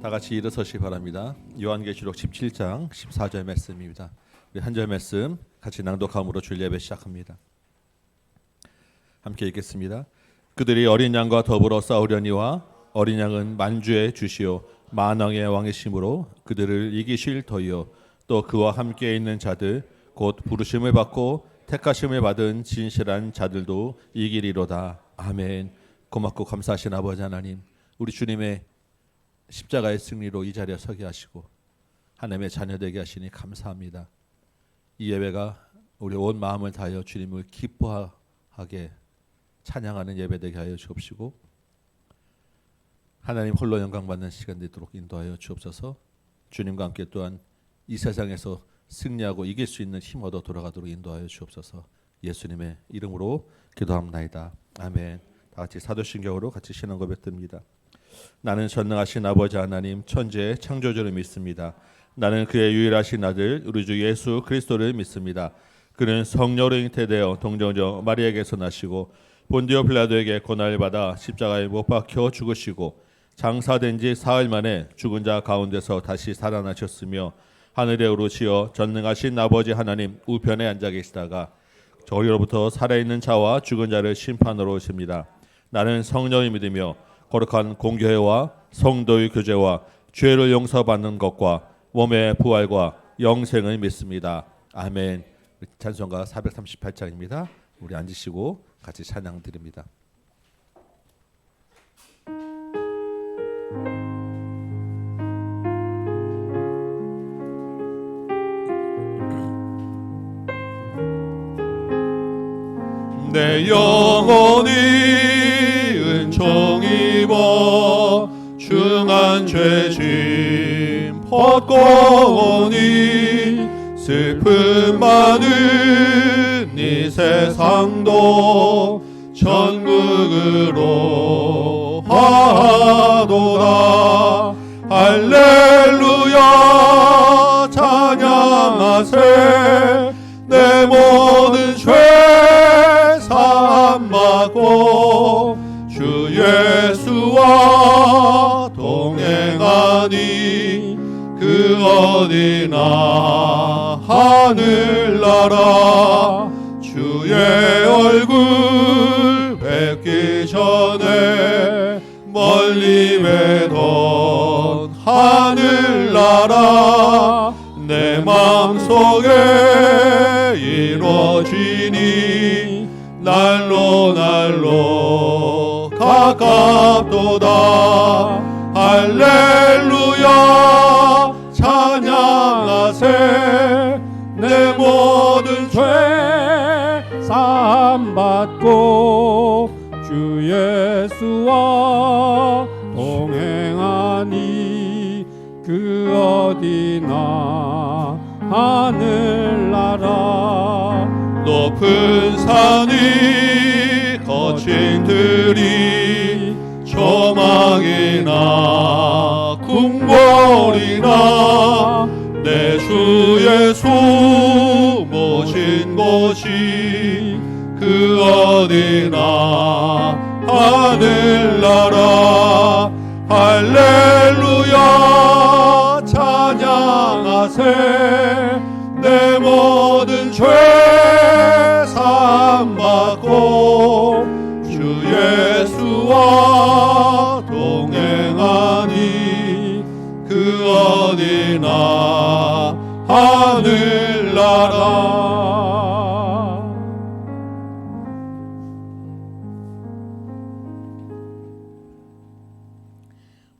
다 같이 일어서시 바랍니다. 요한계시록 17장 14절 말씀입니다. 우리 한 절 말씀 같이 낭독함으로 주일 예배 시작합니다. 함께 읽겠습니다. 그들이 어린 양과 더불어 싸우려니와 어린 양은 만주의 주시오 만왕의 왕이심으로 그들을 이기실 터이요 또 그와 함께 있는 자들 곧 부르심을 받고 택하심을 받은 진실한 자들도 이기리로다. 아멘. 고맙고 감사하신 아버지 하나님, 우리 주님의 십자가의 승리로 이 자리에 서게 하시고 하나님의 자녀 되게 하시니 감사합니다. 이 예배가 우리 온 마음을 다하여 주님을 기뻐하게 찬양하는 예배 되게 하여 주옵시고 하나님 홀로 영광 받는 시간 되도록 인도하여 주옵소서. 주님과 함께 또한 이 세상에서 승리하고 이길 수 있는 힘 얻어 돌아가도록 인도하여 주옵소서. 예수님의 이름으로 기도합나이다. 아멘. 다 같이 사도신경으로 같이 신앙 고백드립니다. 나는 전능하신 아버지 하나님 천지의 창조주를 믿습니다. 나는 그의 유일하신 아들 우리 주 예수 그리스도를 믿습니다. 그는 성령으로 잉태되어 동정녀 마리아에게서 나시고 본디오 빌라도에게 고난을 받아 십자가에 못 박혀 죽으시고 장사된 지 사흘 만에 죽은 자 가운데서 다시 살아나셨으며 하늘에 오르시어 전능하신 아버지 하나님 우편에 앉아 계시다가 저희로부터 살아있는 자와 죽은 자를 심판하러 오십니다. 나는 성령을 믿으며 거룩한 공교회와 성도의 교제와 죄를 용서받는 것과 몸의 부활과 영생을 믿습니다. 아멘. 찬송가 438장입니다. 우리 앉으시고 같이 찬양 드립니다. 내 영혼이 은총 입어 중한 죄짐 벗고 오니 슬픔 많은 이 세상도 천국으로 하도다. 할렐루야 찬양하세. 내 모든 죄 사함받고 주 예수와 동행하니 그 어디나 하늘나라 주의 얼굴 뵙기 전에 멀리 뵈던 하늘나라 내 맘속에 이루어지니 날로 가깝도다. 할렐루야 찬양하세. 내 모든 죄 사함받고 주 예수와 동행하니 그 어디나 하늘나라 높은 산이 거친 들이 조망이나 궁궐이나 내 주 예수 모신 곳이 그 어디나 하늘나라 할렐루야 찬양하세. 내 모든 죄 사함받고 주 예수와 동행하니 그 어디나 하늘나라.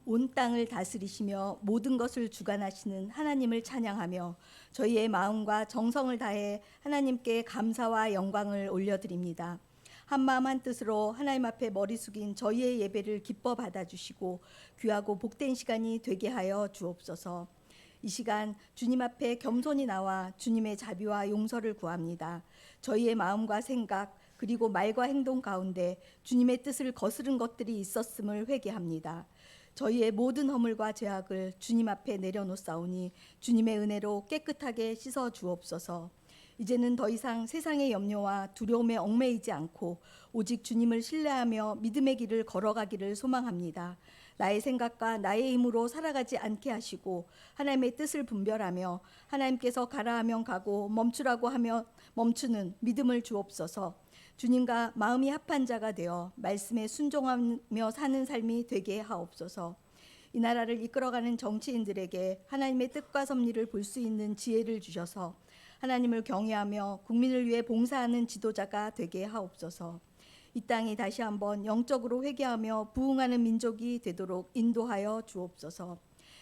온 땅을 다스리시며 모든 것을 주관하시는 하나님을 찬양하며 저희의 마음과 정성을 다해 하나님께 감사와 영광을 올려드립니다. 한마음 한뜻으로 하나님 앞에 머리 숙인 저희의 예배를 기뻐 받아주시고 귀하고 복된 시간이 되게 하여 주옵소서. 이 시간 주님 앞에 겸손히 나와 주님의 자비와 용서를 구합니다. 저희의 마음과 생각 그리고 말과 행동 가운데 주님의 뜻을 거스른 것들이 있었음을 회개합니다. 저희의 모든 허물과 죄악을 주님 앞에 내려놓사오니 주님의 은혜로 깨끗하게 씻어 주옵소서. 이제는 더 이상 세상의 염려와 두려움에 얽매이지 않고 오직 주님을 신뢰하며 믿음의 길을 걸어가기를 소망합니다. 나의 생각과 나의 힘으로 살아가지 않게 하시고 하나님의 뜻을 분별하며 하나님께서 가라 하면 가고 멈추라고 하면 멈추는 믿음을 주옵소서. 주님과 마음이 합한 자가 되어 말씀에 순종하며 사는 삶이 되게 하옵소서. 이 나라를 이끌어가는 정치인들에게 하나님의 뜻과 섭리를 볼 수 있는 지혜를 주셔서 하나님을 경외하며 국민을 위해 봉사하는 지도자가 되게 하옵소서. 이 땅이 다시 한번 영적으로 회개하며 부흥하는 민족이 되도록 인도하여 주옵소서.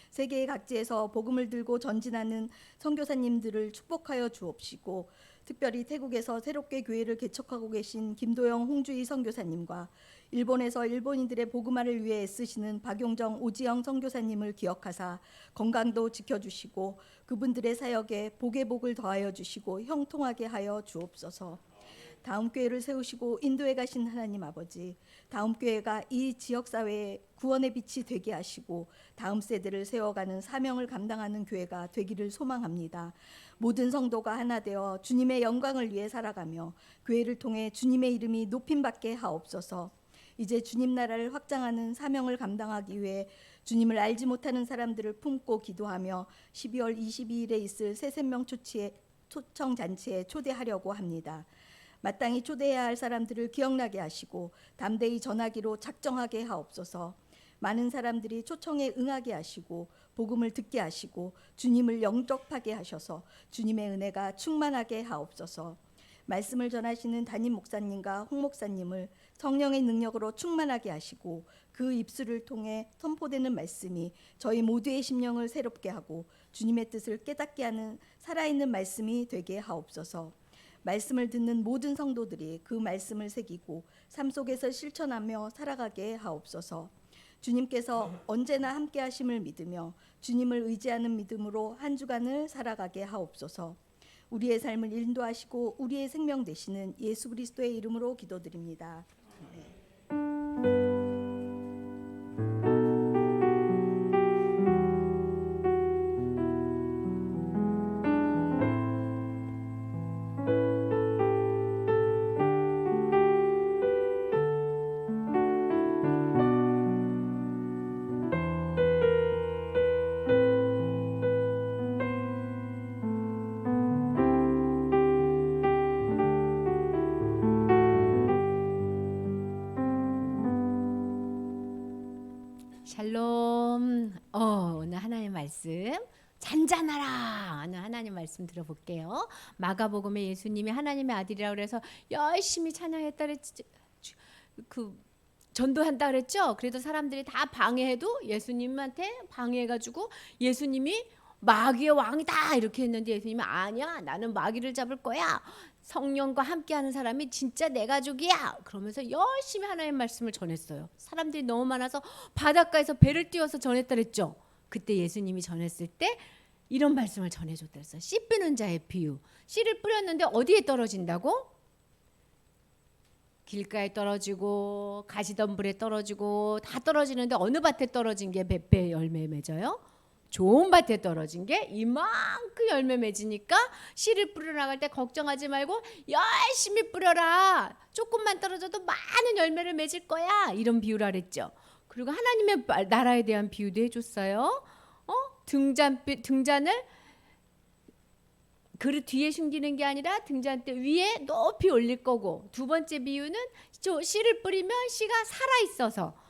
세계 각지에서 복음을 들고 전진하는 선교사님들을 축복하여 주옵시고 특별히 태국에서 새롭게 교회를 개척하고 계신 김도영 홍주희 선교사님과 일본에서 일본인들의 복음화를 위해 애쓰시는 박용정 오지영 선교사님을 기억하사 건강도 지켜주시고 그분들의 사역에 복의 복을 더하여 주시고 형통하게 하여 주옵소서. 다음 교회를 세우시고 인도에 가신 하나님 아버지, 다음 교회가 이 지역사회의 구원의 빛이 되게 하시고 다음 세대를 세워가는 사명을 감당하는 교회가 되기를 소망합니다. 모든 성도가 하나 되어 주님의 영광을 위해 살아가며 교회를 통해 주님의 이름이 높임받게 하옵소서. 이제 주님 나라를 확장하는 사명을 감당하기 위해 주님을 알지 못하는 사람들을 품고 기도하며 12월 22일에 있을 새생명 초청잔치에 초대하려고 합니다. 마땅히 초대해야 할 사람들을 기억나게 하시고 담대히 전하기로 작정하게 하옵소서. 많은 사람들이 초청에 응하게 하시고 복음을 듣게 하시고 주님을 영접하게 하셔서 주님의 은혜가 충만하게 하옵소서. 말씀을 전하시는 담임 목사님과 홍 목사님을 성령의 능력으로 충만하게 하시고 그 입술을 통해 선포되는 말씀이 저희 모두의 심령을 새롭게 하고 주님의 뜻을 깨닫게 하는 살아있는 말씀이 되게 하옵소서. 말씀을 듣는 모든 성도들이 그 말씀을 새기고 삶 속에서 실천하며 살아가게 하옵소서. 주님께서 언제나 함께 하심을 믿으며 주님을 의지하는 믿음으로 한 주간을 살아가게 하옵소서. 우리의 삶을 인도하시고 우리의 생명 되시는 예수 그리스도의 이름으로 기도드립니다. 아멘. 샬롬. 오늘 하나님의 말씀 잔잔하라. 오늘 하나님 말씀 들어볼게요. 마가복음에 예수님이 하나님의 아들이라고 그래서 열심히 찬양했다 그랬지. 그 전도한다 그랬죠. 그래도 사람들이 다 방해해도 예수님한테 방해해가지고 예수님이 마귀의 왕이다 이렇게 했는데 예수님이 아니야, 나는 마귀를 잡을 거야. 성령과 함께하는 사람이 진짜 내 가족이야. 그러면서 열심히 하나님의 말씀을 전했어요. 사람들이 너무 많아서 바닷가에서 배를 띄워서 전했다 그랬죠. 그때 예수님이 전했을 때 이런 말씀을 전해줬다 그랬어요. 씨 뿌는 자의 비유. 씨를 뿌렸는데 어디에 떨어진다고? 길가에 떨어지고 가시덤불에 떨어지고 다 떨어지는데 어느 밭에 떨어진 게 100배 열매 맺어요? 좋은 밭에 떨어진 게 이만큼 열매 맺으니까 씨를 뿌려 나갈 때 걱정하지 말고 열심히 뿌려라. 조금만 떨어져도 많은 열매를 맺을 거야. 이런 비유라 그랬죠. 그리고 하나님의 나라에 대한 비유도 해줬어요. 등잔을 그릇 뒤에 숨기는 게 아니라 등잔대 위에 높이 올릴 거고, 두 번째 비유는 씨를 뿌리면 씨가 살아있어서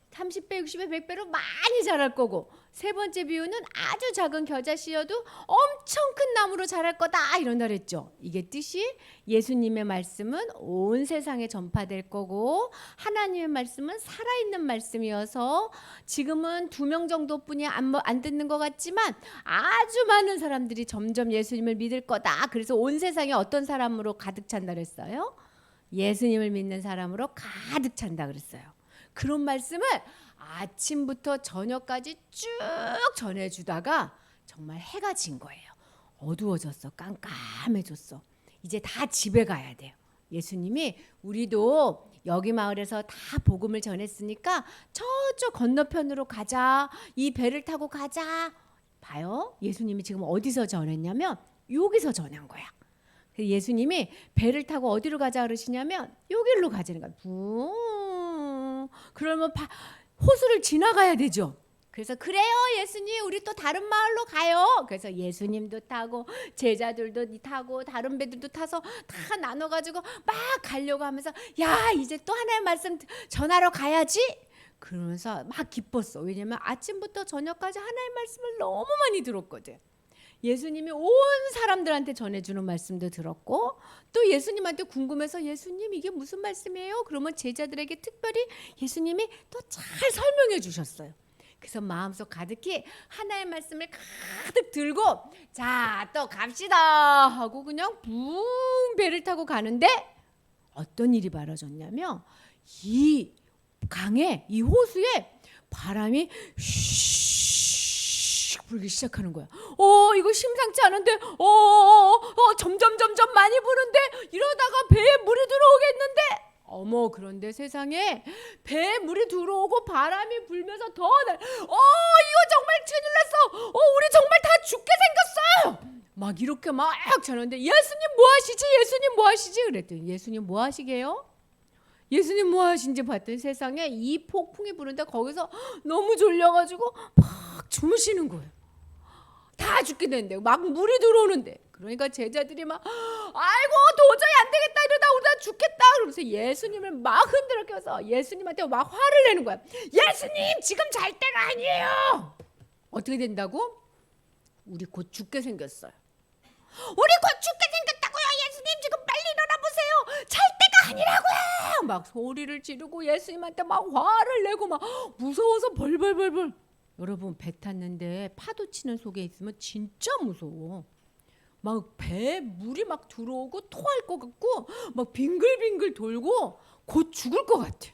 30배, 60배, 100배로 많이 자랄 거고, 세 번째 비유는 아주 작은 겨자씨여도 엄청 큰 나무로 자랄 거다 이런다 그랬죠. 이게 뜻이 예수님의 말씀은 온 세상에 전파될 거고 하나님의 말씀은 살아있는 말씀이어서 지금은 2명 정도뿐이 안 듣는 것 같지만 아주 많은 사람들이 점점 예수님을 믿을 거다. 그래서 온 세상에 어떤 사람으로 가득 찬다 그랬어요? 예수님을 믿는 사람으로 가득 찬다 그랬어요. 그런 말씀을 아침부터 저녁까지 쭉 전해주다가 정말 해가 진 거예요. 어두워졌어. 깜깜해졌어. 이제 다 집에 가야 돼요. 예수님이 우리도 여기 마을에서 다 복음을 전했으니까 저쪽 건너편으로 가자. 이 배를 타고 가자. 봐요. 예수님이 지금 어디서 전했냐면 여기서 전한 거야. 예수님이 배를 타고 어디로 가자 그러시냐면 여기로 가자는 거야. 그러면 호수를 지나가야 되죠. 그래서 그래요 예수님 우리 또 다른 마을로 가요. 그래서 예수님도 타고 제자들도 타고 다른 배들도 타서 다 나눠가지고 막 가려고 하면서 야 이제 또 하나의 말씀 전하러 가야지. 그러면서 막 기뻤어. 왜냐면 아침부터 저녁까지 하나의 말씀을 너무 많이 들었거든. 예수님이 온 사람들한테 전해주는 말씀도 들었고 또 예수님한테 궁금해서 예수님 이게 무슨 말씀이에요? 그러면 제자들에게 특별히 예수님이 또 잘 설명해 주셨어요. 그래서 마음속 가득히 하나의 말씀을 가득 들고 자 또 갑시다 하고 그냥 붕 배를 타고 가는데 어떤 일이 벌어졌냐면 이 강에 이 호수에 바람이 슉 불기 시작하는 거야. 이거 심상치 않은데 점점 많이 부는데 이러다가 배에 물이 들어오겠는데 어머 그런데 세상에 배에 물이 들어오고 바람이 불면서 더 이거 정말 큰일 났어. 우리 정말 다 죽게 생겼어요. 막 이렇게 막 저러는데 예수님 뭐 하시지? 예수님 뭐 하시지? 그랬더니 예수님 뭐 하시게요? 예수님 뭐 하신지 봤더니 세상에 이 폭풍이 부는데 거기서 너무 졸려가지고 막 주무시는 거예요. 다 죽게 되는데 막 물이 들어오는데 그러니까 제자들이 막 아이고 도저히 안 되겠다 이러다 우리 다 죽겠다 그러면서 예수님을 막 흔들어 껴서 예수님한테 막 화를 내는 거야. 예수님 지금 잘 때가 아니에요. 어떻게 된다고? 우리 곧 죽게 생겼어요. 우리 곧 죽게 생겼다고요. 예수님 지금 빨리 일어나 보세요. 잘 때가 아니라고요. 막 소리를 지르고 예수님한테 막 화를 내고 막 무서워서 벌벌벌벌. 여러분 배 탔는데 파도 치는 속에 있으면 진짜 무서워. 막 배에 물이 막 들어오고 토할 것 같고 막 빙글빙글 돌고 곧 죽을 것 같아.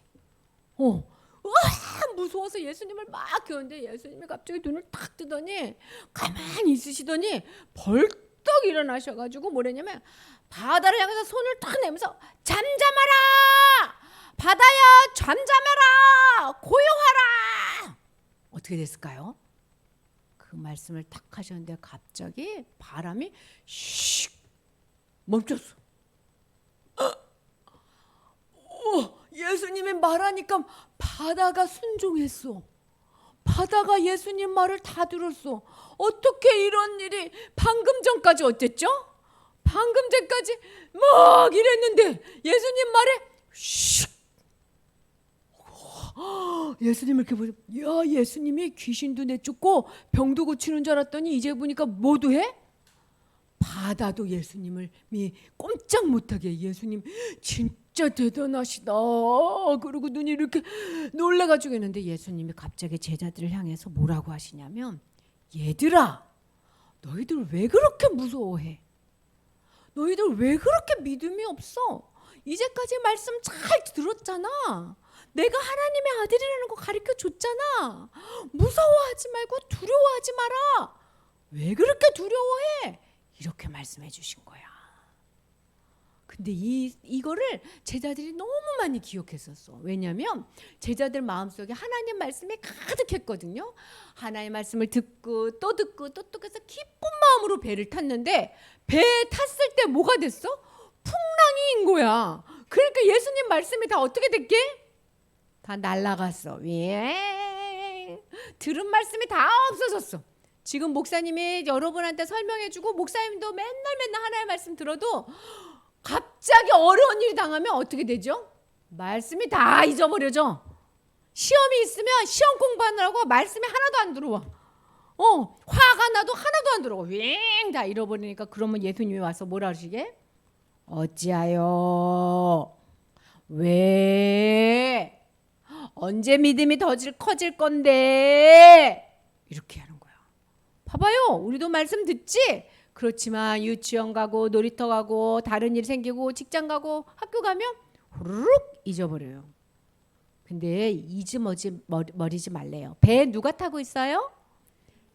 무서워서 예수님을 막 겨는데 예수님이 갑자기 눈을 탁 뜨더니 가만히 있으시더니 벌떡 일어나셔가지고 뭐랬냐면 바다를 향해서 손을 탁 내면서 잠잠하라 바다야 잠잠해라 고요하라. 어떻게 됐을까요? 그 말씀을 탁 하셨는데 갑자기 바람이 슉 멈췄어. 예수님이 말하니까 바다가 순종했어. 바다가 예수님 말을 다 들었어. 어떻게 이런 일이 방금 전까지 어땠죠? 방금 전까지 막 이랬는데 예수님 말에 슉 예수님을 이렇게 보죠. 야 예수님이 귀신도 내쫓고 병도 고치는 줄 알았더니 이제 보니까 뭐도 해? 바다도 예수님을 꼼짝 못하게 예수님 진짜 대단하시다. 그리고 눈이 이렇게 놀라가지고 있는데 예수님이 갑자기 제자들을 향해서 뭐라고 하시냐면 얘들아 너희들 왜 그렇게 무서워해? 너희들 왜 그렇게 믿음이 없어? 이제까지 말씀 잘 들었잖아. 내가 하나님의 아들이라는 거 가르쳐 줬잖아. 무서워하지 말고 두려워하지 마라. 왜 그렇게 두려워해? 이렇게 말씀해 주신 거야. 근데 이거를 제자들이 너무 많이 기억했었어. 왜냐하면 제자들 마음속에 하나님 말씀이 가득했거든요. 하나님의 말씀을 듣고 또 듣고 또 해서 기쁜 마음으로 배를 탔는데 배에 탔을 때 뭐가 됐어? 풍랑인 거야. 그러니까 예수님 말씀이 다 어떻게 됐게? 다 날아갔어. 들은 말씀이 다 없어졌어. 지금 목사님이 여러분한테 설명해주고 목사님도 맨날 하나의 말씀 들어도 갑자기 어려운 일이 당하면 어떻게 되죠? 말씀이 다 잊어버려져. 시험이 있으면 시험 공부하느라고 말씀이 하나도 안 들어와. 화가 나도 하나도 안 들어와. 다 잃어버리니까 그러면 예수님이 와서 뭐라 하시게? 어찌하여 왜 언제 믿음이 더 커질 건데 이렇게 하는 거야. 봐봐요. 우리도 말씀 듣지? 그렇지만 유치원 가고 놀이터 가고 다른 일 생기고 직장 가고 학교 가면 후루룩 잊어버려요. 근데 잊어버리지 말래요. 배에 누가 타고 있어요?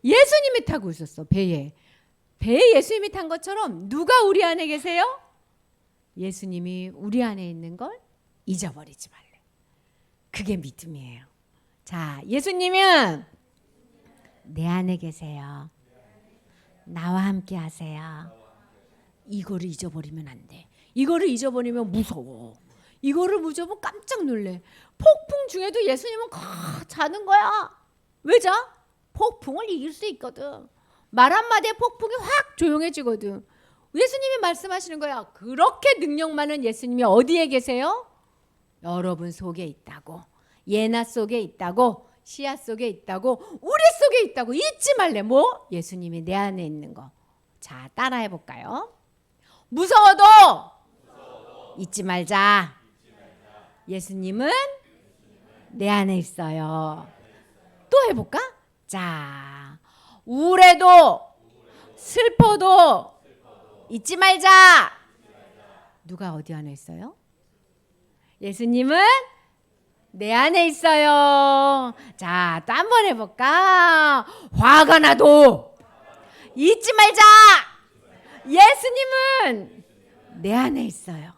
예수님이 타고 있었어. 배에 예수님이 탄 것처럼 누가 우리 안에 계세요? 예수님이 우리 안에 있는 걸 잊어버리지 말래. 그게 믿음이에요. 자, 예수님은 내 안에 계세요. 나와 함께 하세요. 이거를 잊어버리면 안 돼. 이거를 잊어버리면 무서워. 이거를 무조건 깜짝 놀래. 폭풍 중에도 예수님은 자는 거야. 왜 자? 폭풍을 이길 수 있거든. 말 한마디에 폭풍이 확 조용해지거든. 예수님이 말씀하시는 거야. 그렇게 능력 많은 예수님이 어디에 계세요? 여러분 속에 있다고. 예나 속에 있다고. 시야 속에 있다고. 우리 속에 있다고. 잊지 말래. 뭐? 예수님이 내 안에 있는 거. 자, 따라해 볼까요? 무서워도 잊지 말자. 예수님은 내 안에 있어요. 또 해볼까? 자, 우울해도 슬퍼도 잊지 말자. 누가 어디 안에 있어요? 예수님은 내 안에 있어요. 자, 또 한 번 해볼까? 화가 나도 잊지 말자. 예수님은 내 안에 있어요.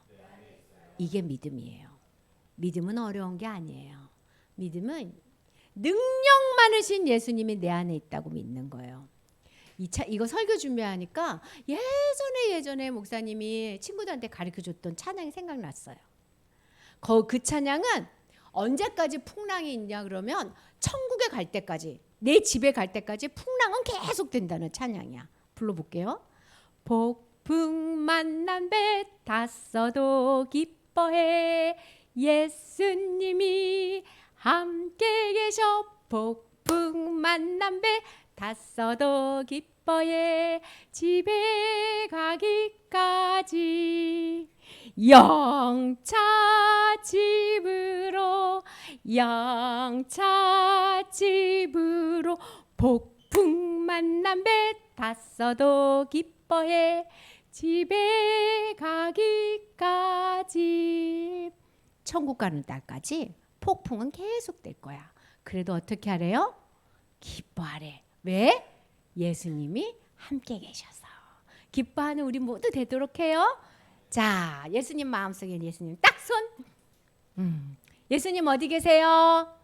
이게 믿음이에요. 믿음은 어려운 게 아니에요. 믿음은 능력 많으신 예수님이 내 안에 있다고 믿는 거예요. 이거 설교 준비하니까 예전에 목사님이 친구들한테 가르쳐줬던 찬양이 생각났어요. 그 찬양은 언제까지 풍랑이 있냐 그러면 천국에 갈 때까지, 내 집에 갈 때까지 풍랑은 계속 된다는 찬양이야. 불러볼게요. 폭풍 만난 배 탔어도 기뻐해 예수님이 함께 계셔. 폭풍 만난 배 탔어도 기뻐해 집에 가기까지 영차 집으로 폭풍 만난 배 탔어도 기뻐해 집에 가기까지. 천국 가는 날까지 폭풍은 계속 될 거야. 그래도 어떻게 하래요? 기뻐하래. 왜? 예수님이 함께 계셔서. 기뻐하는 우리 모두 되도록 해요. 자, 예수님 마음속에 예수님 딱 손. 예수님 어디 계세요?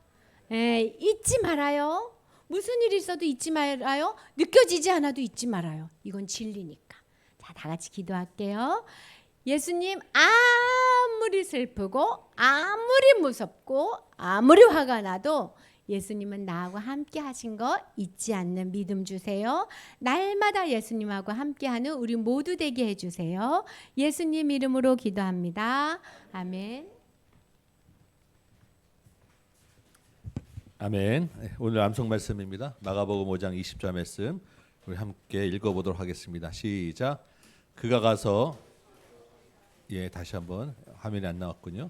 잊지 말아요. 무슨 일이 있어도 잊지 말아요. 느껴지지 않아도 잊지 말아요. 이건 진리니까. 자, 다 같이 기도할게요. 예수님, 아무리 슬프고 아무리 무섭고 아무리 화가 나도 예수님은 나하고 함께 하신 거 잊지 않는 믿음 주세요. 날마다 예수님하고 함께하는 우리 모두 되게 해주세요. 예수님 이름으로 기도합니다. 아멘. 아멘. 오늘 암송 말씀입니다. 마가복음 5장 20절 말씀 우리 함께 읽어보도록 하겠습니다. 시작. 그가 가서 다시 한번 화면이 안 나왔군요.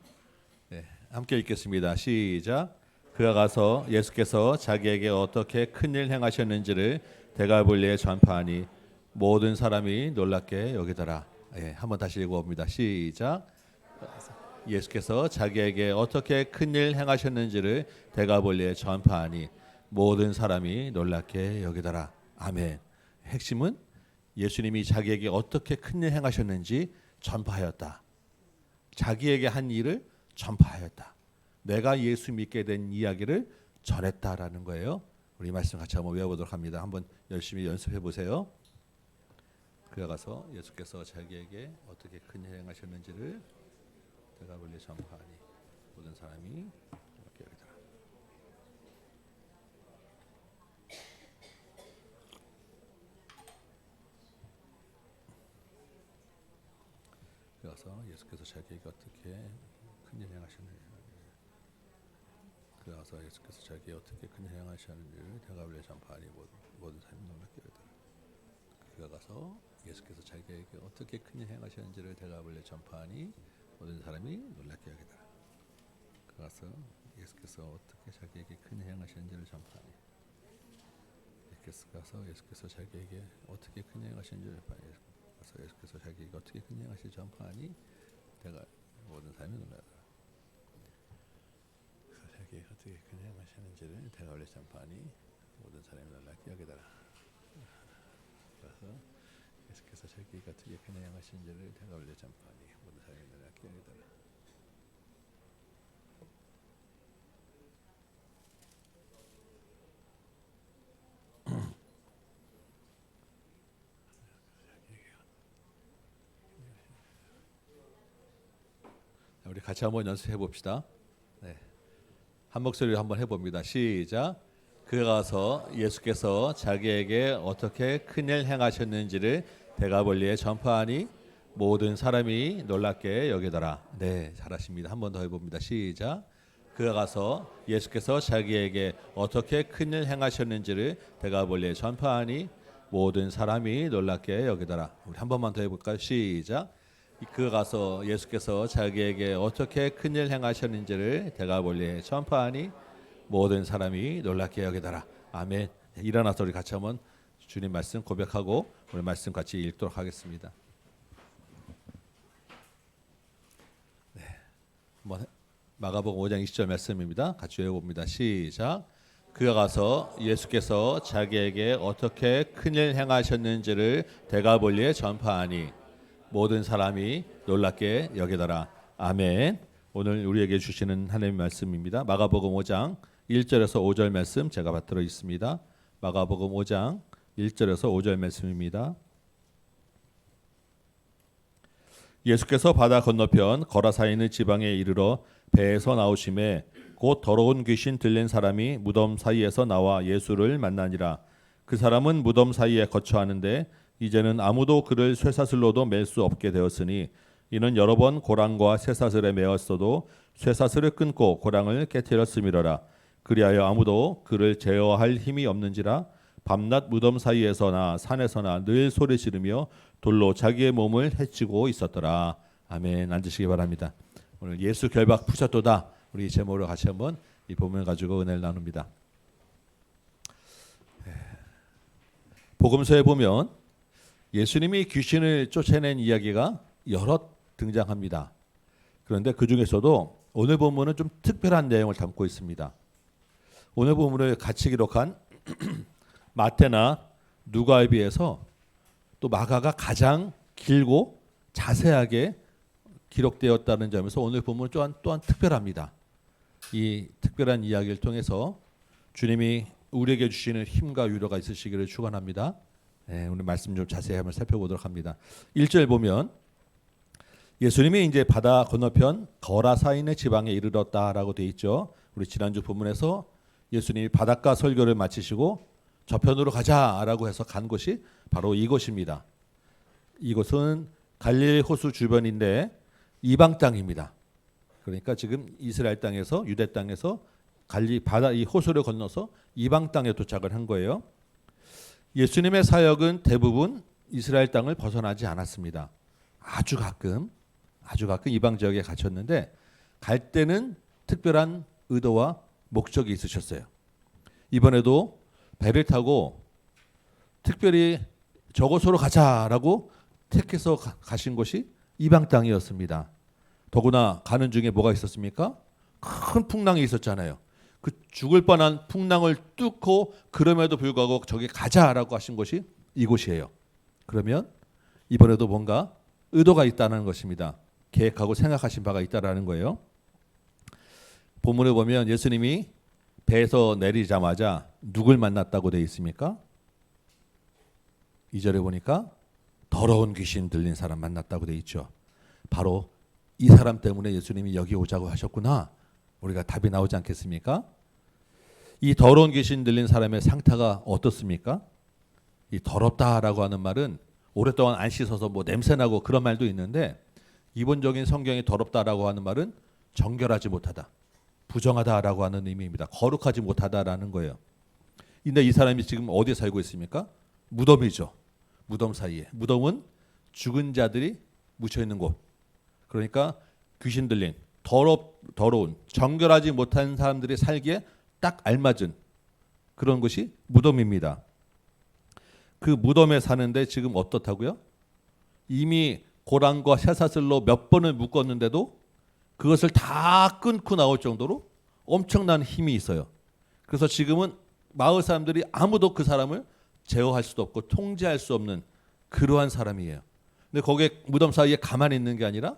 함께 읽겠습니다. 시작. 그가 가서 예수께서 자기에게 어떻게 큰일 행하셨는지를 데가볼리에 전파하니 모든 사람이 놀랍게 여기더라. 한번 다시 읽어봅니다. 시작. 예수께서 자기에게 어떻게 큰일 행하셨는지를 데가볼리에 전파하니 모든 사람이 놀랍게 여기더라. 아멘. 핵심은 예수님이 자기에게 어떻게 큰일 행하셨는지 전파하였다. 자기에게 한 일을 전파하였다. 내가 예수 믿게 된 이야기를 전했다라는 거예요. 우리 말씀 같이 한번 외워보도록 합니다. 한번 열심히 연습해 보세요. 그가 가서 예수께서 자기에게 어떻게 큰 일 행하셨는지를 데가볼리에 전파하니 모든 사람이 이렇게 여기더라. 그래서 예수께서 자기에게 어떻게 큰 일 행하셨는지, 그래서 예수께서 자기에게 어떻게 큰 일 행하셨는지를 데가볼리에 전파하니 모든 사람이 놀랍게 여기더라. 그가 가서 예수께서 자기에게 어떻게 큰 일 행하셨는지를 데가볼리에 전파하니 모든 사람이 놀랍게 여기더라. 그가 가서 예수께서 어떻게 자기에게 큰 일 행하셨는지를 전파하니 예수께서 자기에게 어떻게 큰 일 행하셨는지를 전파하니 예수께서 자기에게 어떻게 큰 일 행하셨는지를 전파하니 내가 모든 사람이 놀라더라. 자기에게 어떻게 큰 일 행하셨는지를 데가볼리에 전파하니 모든 사람이 놀랍게 여기더라. 그래서 예수께서 자기에게 어떻게 큰 일 행하셨는지를 데가볼리에 전파하니 모든 사람이 놀랍게 여기더라. 우리 우리 같이 한번 연습해 봅시다. 네. 한 목소리로 한번 해봅니다. 시작. 그가 가서 예수께서 자기에게 어떻게 큰일 행하셨는지를 대가볼리에 전파하니 모든 사람이 놀랍게 여기더라. 네, 잘하십니다. 한 번 더 해봅니다. 시작. 그가 가서 예수께서 자기에게 어떻게 큰일 행하셨는지를 대가볼리에 전파하니 모든 사람이 놀랍게 여기더라. 우리 한 번만 더 해볼까요? 시작. 그가 가서 예수께서 자기에게 어떻게 큰일 행하셨는지를 대가볼리에 전파하니 모든 사람이 놀랍게 여기더라. 아멘. 일어나서 우리 같이 한번 주님 말씀 고백하고 오늘 말씀 같이 읽도록 하겠습니다. 네, 한번 마가복음 5장 20절 말씀입니다. 같이 외워봅니다. 시작. 그가 가서 예수께서 자기에게 어떻게 큰일 행하셨는지를 대가볼리에 전파하니 모든 사람이 놀랍게 여기더라. 아멘. 오늘 우리에게 주시는 하나님의 말씀입니다. 마가복음 5장 1절에서 5절 말씀 제가 받들어 있습니다. 마가복음 5장 1절에서 5절 말씀입니다. 예수께서 바다 건너편 거라사인의 지방에 이르러 배에서 나오심에 곧 더러운 귀신 들린 사람이 무덤 사이에서 나와 예수를 만나니라. 그 사람은 무덤 사이에 거처하는데 이제는 아무도 그를 쇠사슬로도 맬 수 없게 되었으니 이는 여러 번 고랑과 쇠사슬에 매었어도 쇠사슬을 끊고 고랑을 깨뜨렸음이로라. 그리하여 아무도 그를 제어할 힘이 없는지라 밤낮 무덤 사이에서나 산에서나 늘 소리 지르며 돌로 자기의 몸을 해치고 있었더라. 아멘. 앉으시기 바랍니다. 오늘 예수 결박 푸셨도다. 우리 제목으로 같이 한번 이 본문을 가지고 은혜를 나눕니다. 복음서에 보면 예수님이 귀신을 쫓아낸 이야기가 여러 등장합니다. 그런데 그 중에서도 오늘 본문은 좀 특별한 내용을 담고 있습니다. 오늘 본문을 같이 기록한 마태나 누가에 비해서 또 마가가 가장 길고 자세하게 기록되었다는 점에서 오늘 본문은 또한 특별합니다. 이 특별한 이야기를 통해서 주님이 우리에게 주시는 힘과 위로가 있으시기를 축원합니다. 네, 오늘 말씀 좀 자세히 한번 살펴보도록 합니다. 1절 보면 예수님이 이제 바다 건너편 거라사인의 지방에 이르렀다라고 돼 있죠. 우리 지난주 본문에서 예수님이 바닷가 설교를 마치시고 저편으로 가자라고 해서 간 곳이 바로 이곳입니다. 이곳은 갈릴리 호수 주변인데 이방 땅입니다. 그러니까 지금 이스라엘 땅에서 유대 땅에서 갈릴리 바다 이 호수를 건너서 이방 땅에 도착을 한 거예요. 예수님의 사역은 대부분 이스라엘 땅을 벗어나지 않았습니다. 아주 가끔 이방 지역에 갇혔는데 갈 때는 특별한 의도와 목적이 있으셨어요. 이번에도 배를 타고 특별히 저곳으로 가자라고 택해서 가신 곳이 이방 땅이었습니다. 더구나 가는 중에 뭐가 있었습니까? 큰 풍랑이 있었잖아요. 그 죽을 뻔한 풍랑을 뚫고 그럼에도 불구하고 저기 가자라고 하신 곳이 이곳이에요. 그러면 이번에도 뭔가 의도가 있다는 것입니다. 계획하고 생각하신 바가 있다라는 거예요. 본문에 보면 예수님이 배에서 내리자마자 누굴 만났다고 되어 있습니까? 2절에 보니까 더러운 귀신 들린 사람 만났다고 되어 있죠. 바로 이 사람 때문에 예수님이 여기 오자고 하셨구나. 우리가 답이 나오지 않겠습니까? 이 더러운 귀신 들린 사람의 상태가 어떻습니까? 이 더럽다라고 하는 말은 오랫동안 안 씻어서 뭐 냄새나고 그런 말도 있는데 기본적인 성경에 더럽다라고 하는 말은 정결하지 못하다, 부정하다라고 하는 의미입니다. 거룩하지 못하다라는 거예요. 근데 이 사람이 지금 어디에 살고 있습니까? 무덤이죠. 무덤 사이에. 무덤은 죽은 자들이 묻혀 있는 곳. 그러니까 귀신 들린 더러운 정결하지 못한 사람들이 살기에 딱 알맞은 그런 것이 무덤입니다. 그 무덤에 사는데 지금 어떻다고요? 이미 고랑과 쇠사슬로 몇 번을 묶었는데도 그것을 다 끊고 나올 정도로 엄청난 힘이 있어요. 그래서 지금은 마을 사람들이 아무도 그 사람을 제어할 수도 없고 통제할 수 없는 그러한 사람이에요. 근데 거기에 무덤 사이에 가만히 있는 게 아니라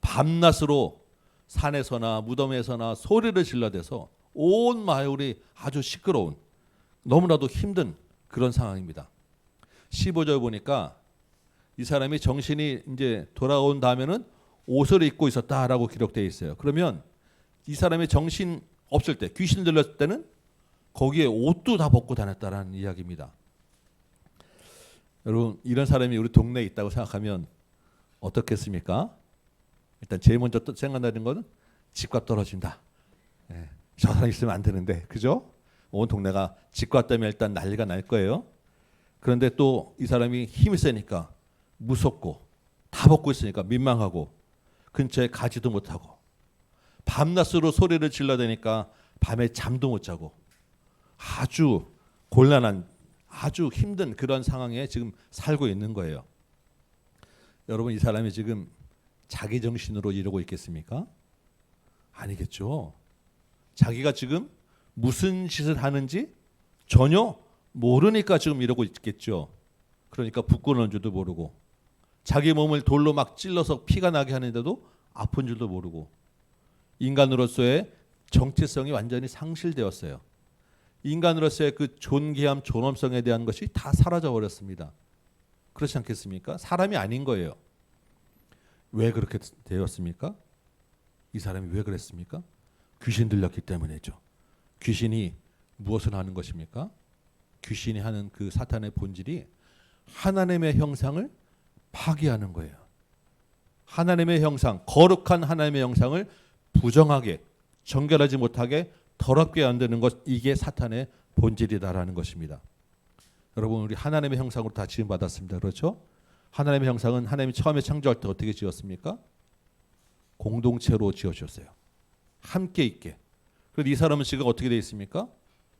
밤낮으로 산에서나 무덤에서나 소리를 질러대서 온 마을이 아주 시끄러운 너무나도 힘든 그런 상황입니다. 15절 보니까 이 사람이 정신이 이제 돌아온 다음에는 옷을 입고 있었다라고 기록되어 있어요. 그러면 이 사람의 정신 없을 때, 귀신 들렸을 때는 거기에 옷도 다 벗고 다녔다라는 이야기입니다. 여러분, 이런 사람이 우리 동네에 있다고 생각하면 어떻겠습니까? 일단 제일 먼저 생각나는 것은 집값 떨어진다. 예, 저 사람 있으면 안 되는데, 그죠? 온 동네가 집값 때문에 일단 난리가 날 거예요. 그런데 또 이 사람이 힘이 세니까 무섭고 다 벗고 있으니까 민망하고 근처에 가지도 못하고 밤낮으로 소리를 질러대니까 밤에 잠도 못 자고 아주 곤란한 아주 힘든 그런 상황에 지금 살고 있는 거예요. 여러분, 이 사람이 지금 자기 정신으로 이러고 있겠습니까? 아니겠죠. 자기가 지금 무슨 짓을 하는지 전혀 모르니까 지금 이러고 있겠죠. 그러니까 붓고는 줄도 모르고 자기 몸을 돌로 막 찔러서 피가 나게 하는데도 아픈 줄도 모르고 인간으로서의 정체성이 완전히 상실되었어요. 인간으로서의 그 존귀함, 존엄성에 대한 것이 다 사라져 버렸습니다. 그렇지 않겠습니까? 사람이 아닌 거예요. 왜 그렇게 되었습니까? 이 사람이 왜 그랬습니까? 귀신 들렸기 때문이죠. 귀신이 무엇을 하는 것입니까? 귀신이 하는 그 사탄의 본질이 하나님의 형상을 파괴하는 거예요. 하나님의 형상, 거룩한 하나님의 형상을 부정하게, 정결하지 못하게 더럽게 만드는 것, 이게 사탄의 본질이다라는 것입니다. 여러분, 우리 하나님의 형상으로 다 지음받았습니다. 그렇죠? 하나님의 형상은 하나님이 처음에 창조할 때 어떻게 지었습니까? 공동체로 지어주셨어요. 함께 있게. 그런데 이 사람은 지금 어떻게 되어 있습니까?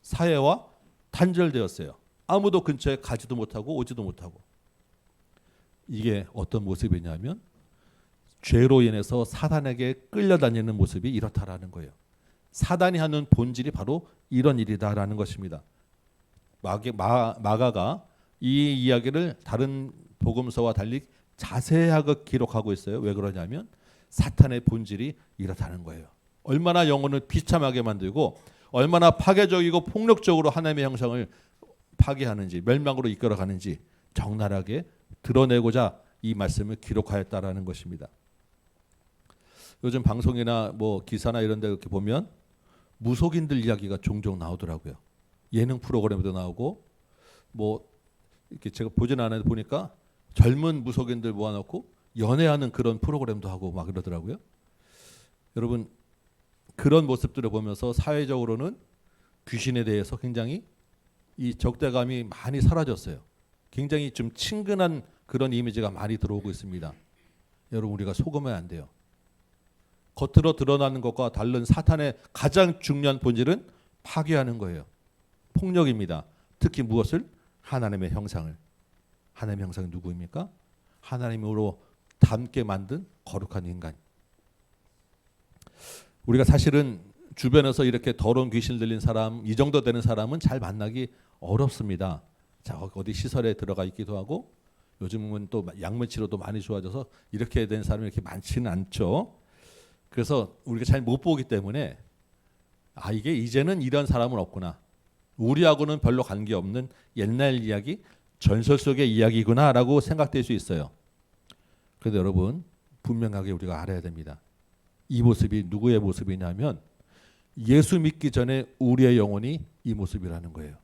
사회와 단절되었어요. 아무도 근처에 가지도 못하고 오지도 못하고. 이게 어떤 모습이냐면 죄로 인해서 사단에게 끌려다니는 모습이 이렇다라는 거예요. 사단이 하는 본질이 바로 이런 일이다라는 것입니다. 마가가 이 이야기를 다른 복음서와 달리 자세하게 기록하고 있어요. 왜 그러냐면 사탄의 본질이 이렇다는 거예요. 얼마나 영혼을 비참하게 만들고 얼마나 파괴적이고 폭력적으로 하나님의 형상을 파괴하는지, 멸망으로 이끌어가는지 적나라하게 드러내고자 이 말씀을 기록하였다라는 것입니다. 요즘 방송이나 뭐 기사나 이런 데 이렇게 보면 무속인들 이야기가 종종 나오더라고요. 예능 프로그램에도 나오고 뭐 이렇게 제가 보진 않아도 보니까 젊은 무속인들 모아놓고 연애하는 그런 프로그램도 하고 막 그러더라고요. 여러분, 그런 모습들을 보면서 사회적으로는 귀신에 대해서 굉장히 이 적대감이 많이 사라졌어요. 굉장히 좀 친근한 그런 이미지가 많이 들어오고 있습니다. 여러분, 우리가 속으면 안 돼요. 겉으로 드러나는 것과 다른 사탄의 가장 중요한 본질은 파괴하는 거예요. 폭력입니다. 특히 무엇을? 하나님의 형상을. 하나님의 형상이 누구입니까? 하나님으로 닮게 만든 거룩한 인간. 우리가 사실은 주변에서 이렇게 더러운 귀신 들린 사람, 이 정도 되는 사람은 잘 만나기 어렵습니다. 자, 어디 시설에 들어가 있기도 하고 요즘은 또 약물 치료도 많이 좋아져서 이렇게 된 사람이 이렇게 많지는 않죠. 그래서 우리가 잘 못 보기 때문에 이게 이제는 이런 사람은 없구나. 우리하고는 별로 관계없는 옛날 이야기, 전설 속의 이야기구나라고 생각될 수 있어요. 그런데 여러분, 분명하게 우리가 알아야 됩니다. 이 모습이 누구의 모습이냐면 예수 믿기 전에 우리의 영혼이 이 모습이라는 거예요.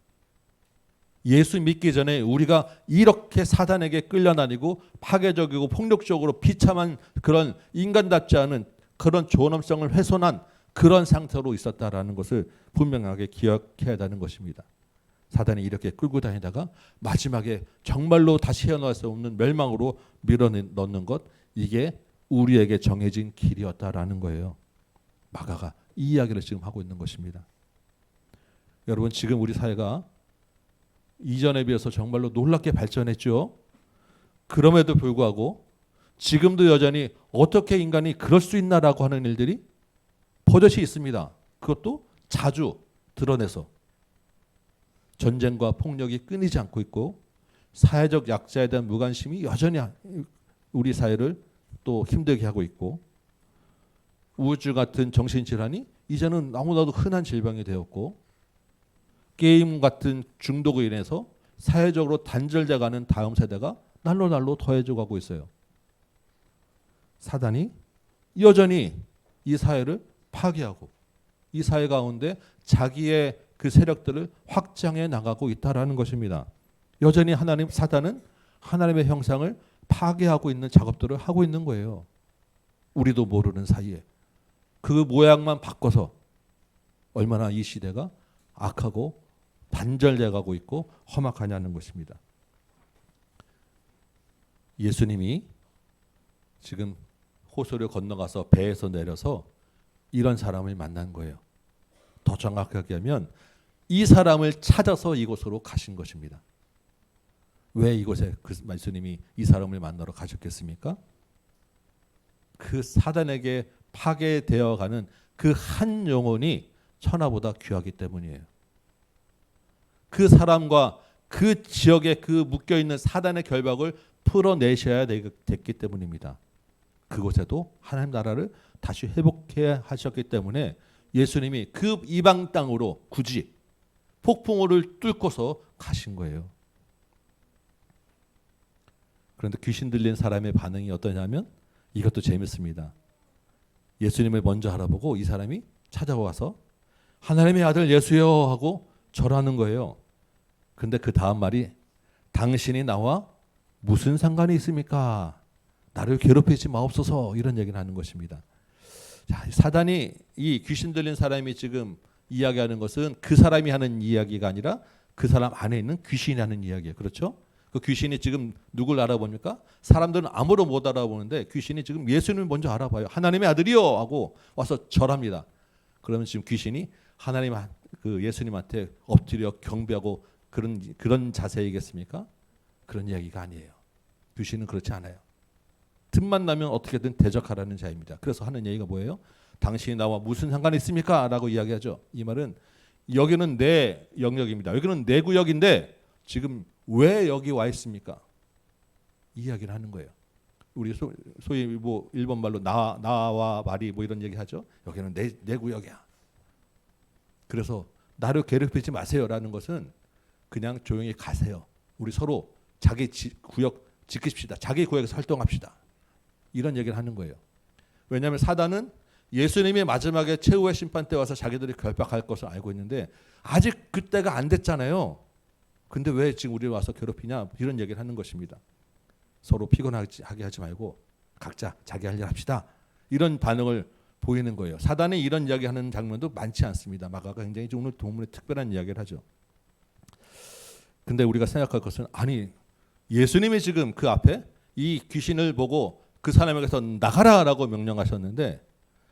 예수 믿기 전에 우리가 이렇게 사단에게 끌려다니고 파괴적이고 폭력적으로 비참한 그런 인간답지 않은 그런 존엄성을 훼손한 그런 상태로 있었다라는 것을 분명하게 기억해야 하는 것입니다. 사단이 이렇게 끌고 다니다가 마지막에 정말로 다시 헤어나올 수 없는 멸망으로 밀어넣는 것, 이게 우리에게 정해진 길이었다라는 거예요. 마가가 이 이야기를 지금 하고 있는 것입니다. 여러분, 지금 우리 사회가 이전에 비해서 정말로 놀랍게 발전했죠. 그럼에도 불구하고 지금도 여전히 어떻게 인간이 그럴 수 있나라고 하는 일들이 버젓이 있습니다. 그것도 자주 드러내서 전쟁과 폭력이 끊이지 않고 있고 사회적 약자에 대한 무관심이 여전히 우리 사회를 또 힘들게 하고 있고 우울증 같은 정신질환이 이제는 너무나도 흔한 질병이 되었고 게임 같은 중독으로 인해서 사회적으로 단절돼가는 다음 세대가 날로 더해져 가고 있어요. 사단이 여전히 이 사회를 파괴하고 이 사회 가운데 자기의 그 세력들을 확장해 나가고 있다라는 것입니다. 여전히 사단은 하나님의 형상을 파괴하고 있는 작업들을 하고 있는 거예요. 우리도 모르는 사이에 그 모양만 바꿔서 얼마나 이 시대가 악하고 단절돼 가고 있고 험악하냐는 것입니다. 예수님이 지금 호수를 건너가서 배에서 내려서 이런 사람을 만난 거예요. 더 정확하게 하면 이 사람을 찾아서 이곳으로 가신 것입니다. 왜 이곳에 그 예수님이 이 사람을 만나러 가셨겠습니까? 그 사단에게 파괴되어가는 그 한 영혼이 천하보다 귀하기 때문이에요. 그 사람과 그 지역에 그 묶여있는 사단의 결박을 풀어내셔야 됐기 때문입니다. 그곳에도 하나님 나라를 다시 회복해야 하셨기 때문에 예수님이 그 이방 땅으로 굳이 폭풍우를 뚫고서 가신 거예요. 그런데 귀신 들린 사람의 반응이 어떠냐면 이것도 재밌습니다. 예수님을 먼저 알아보고 이 사람이 찾아와서 하나님의 아들 예수여 하고 절하는 거예요. 근데 그 다음 말이 당신이 나와 무슨 상관이 있습니까? 나를 괴롭히지 마옵소서 이런 얘기를 하는 것입니다. 자, 사단이 이 귀신 들린 사람이 지금 이야기하는 것은 그 사람이 하는 이야기가 아니라 그 사람 안에 있는 귀신이 하는 이야기예요. 그렇죠? 그 귀신이 지금 누굴 알아봅니까? 사람들은 아무도 못 알아보는데 귀신이 지금 예수님을 먼저 알아봐요. 하나님의 아들이요 하고 와서 절합니다. 그러면 지금 귀신이 하나님 그 예수님한테 엎드려 경배하고 그런 자세이겠습니까? 그런 이야기가 아니에요. 귀신은 그렇지 않아요. 틈만 나면 어떻게든 대적하라는 자입니다. 그래서 하는 얘기가 뭐예요? 당신이 나와 무슨 상관이 있습니까? 라고 이야기하죠. 이 말은 여기는 내 영역입니다. 여기는 내 구역인데 지금 왜 여기 와 있습니까? 이 이야기를 하는 거예요. 우리 소위 뭐 일본 말로 나와 말이 뭐 이런 얘기 하죠. 여기는 내 구역이야. 그래서 나를 괴롭히지 마세요라는 것은 그냥 조용히 가세요. 우리 서로 자기 구역 지키십시다. 자기 구역에서 활동합시다. 이런 얘기를 하는 거예요. 왜냐하면 사단은 예수님이 마지막에 최후의 심판 때 와서 자기들이 결박할 것을 알고 있는데 아직 그때가 안 됐잖아요. 근데 왜 지금 우리를 와서 괴롭히냐 이런 얘기를 하는 것입니다. 서로 피곤하게 하지 말고 각자 자기 할 일 합시다. 이런 반응을 보이는 거예요. 사단이 이런 이야기하는 장면도 많지 않습니다. 마가가 굉장히 오늘 본문에 특별한 이야기를 하죠. 근데 우리가 생각할 것은 아니 예수님이 지금 그 앞에 이 귀신을 보고 그 사람에게서 나가라라고 명령하셨는데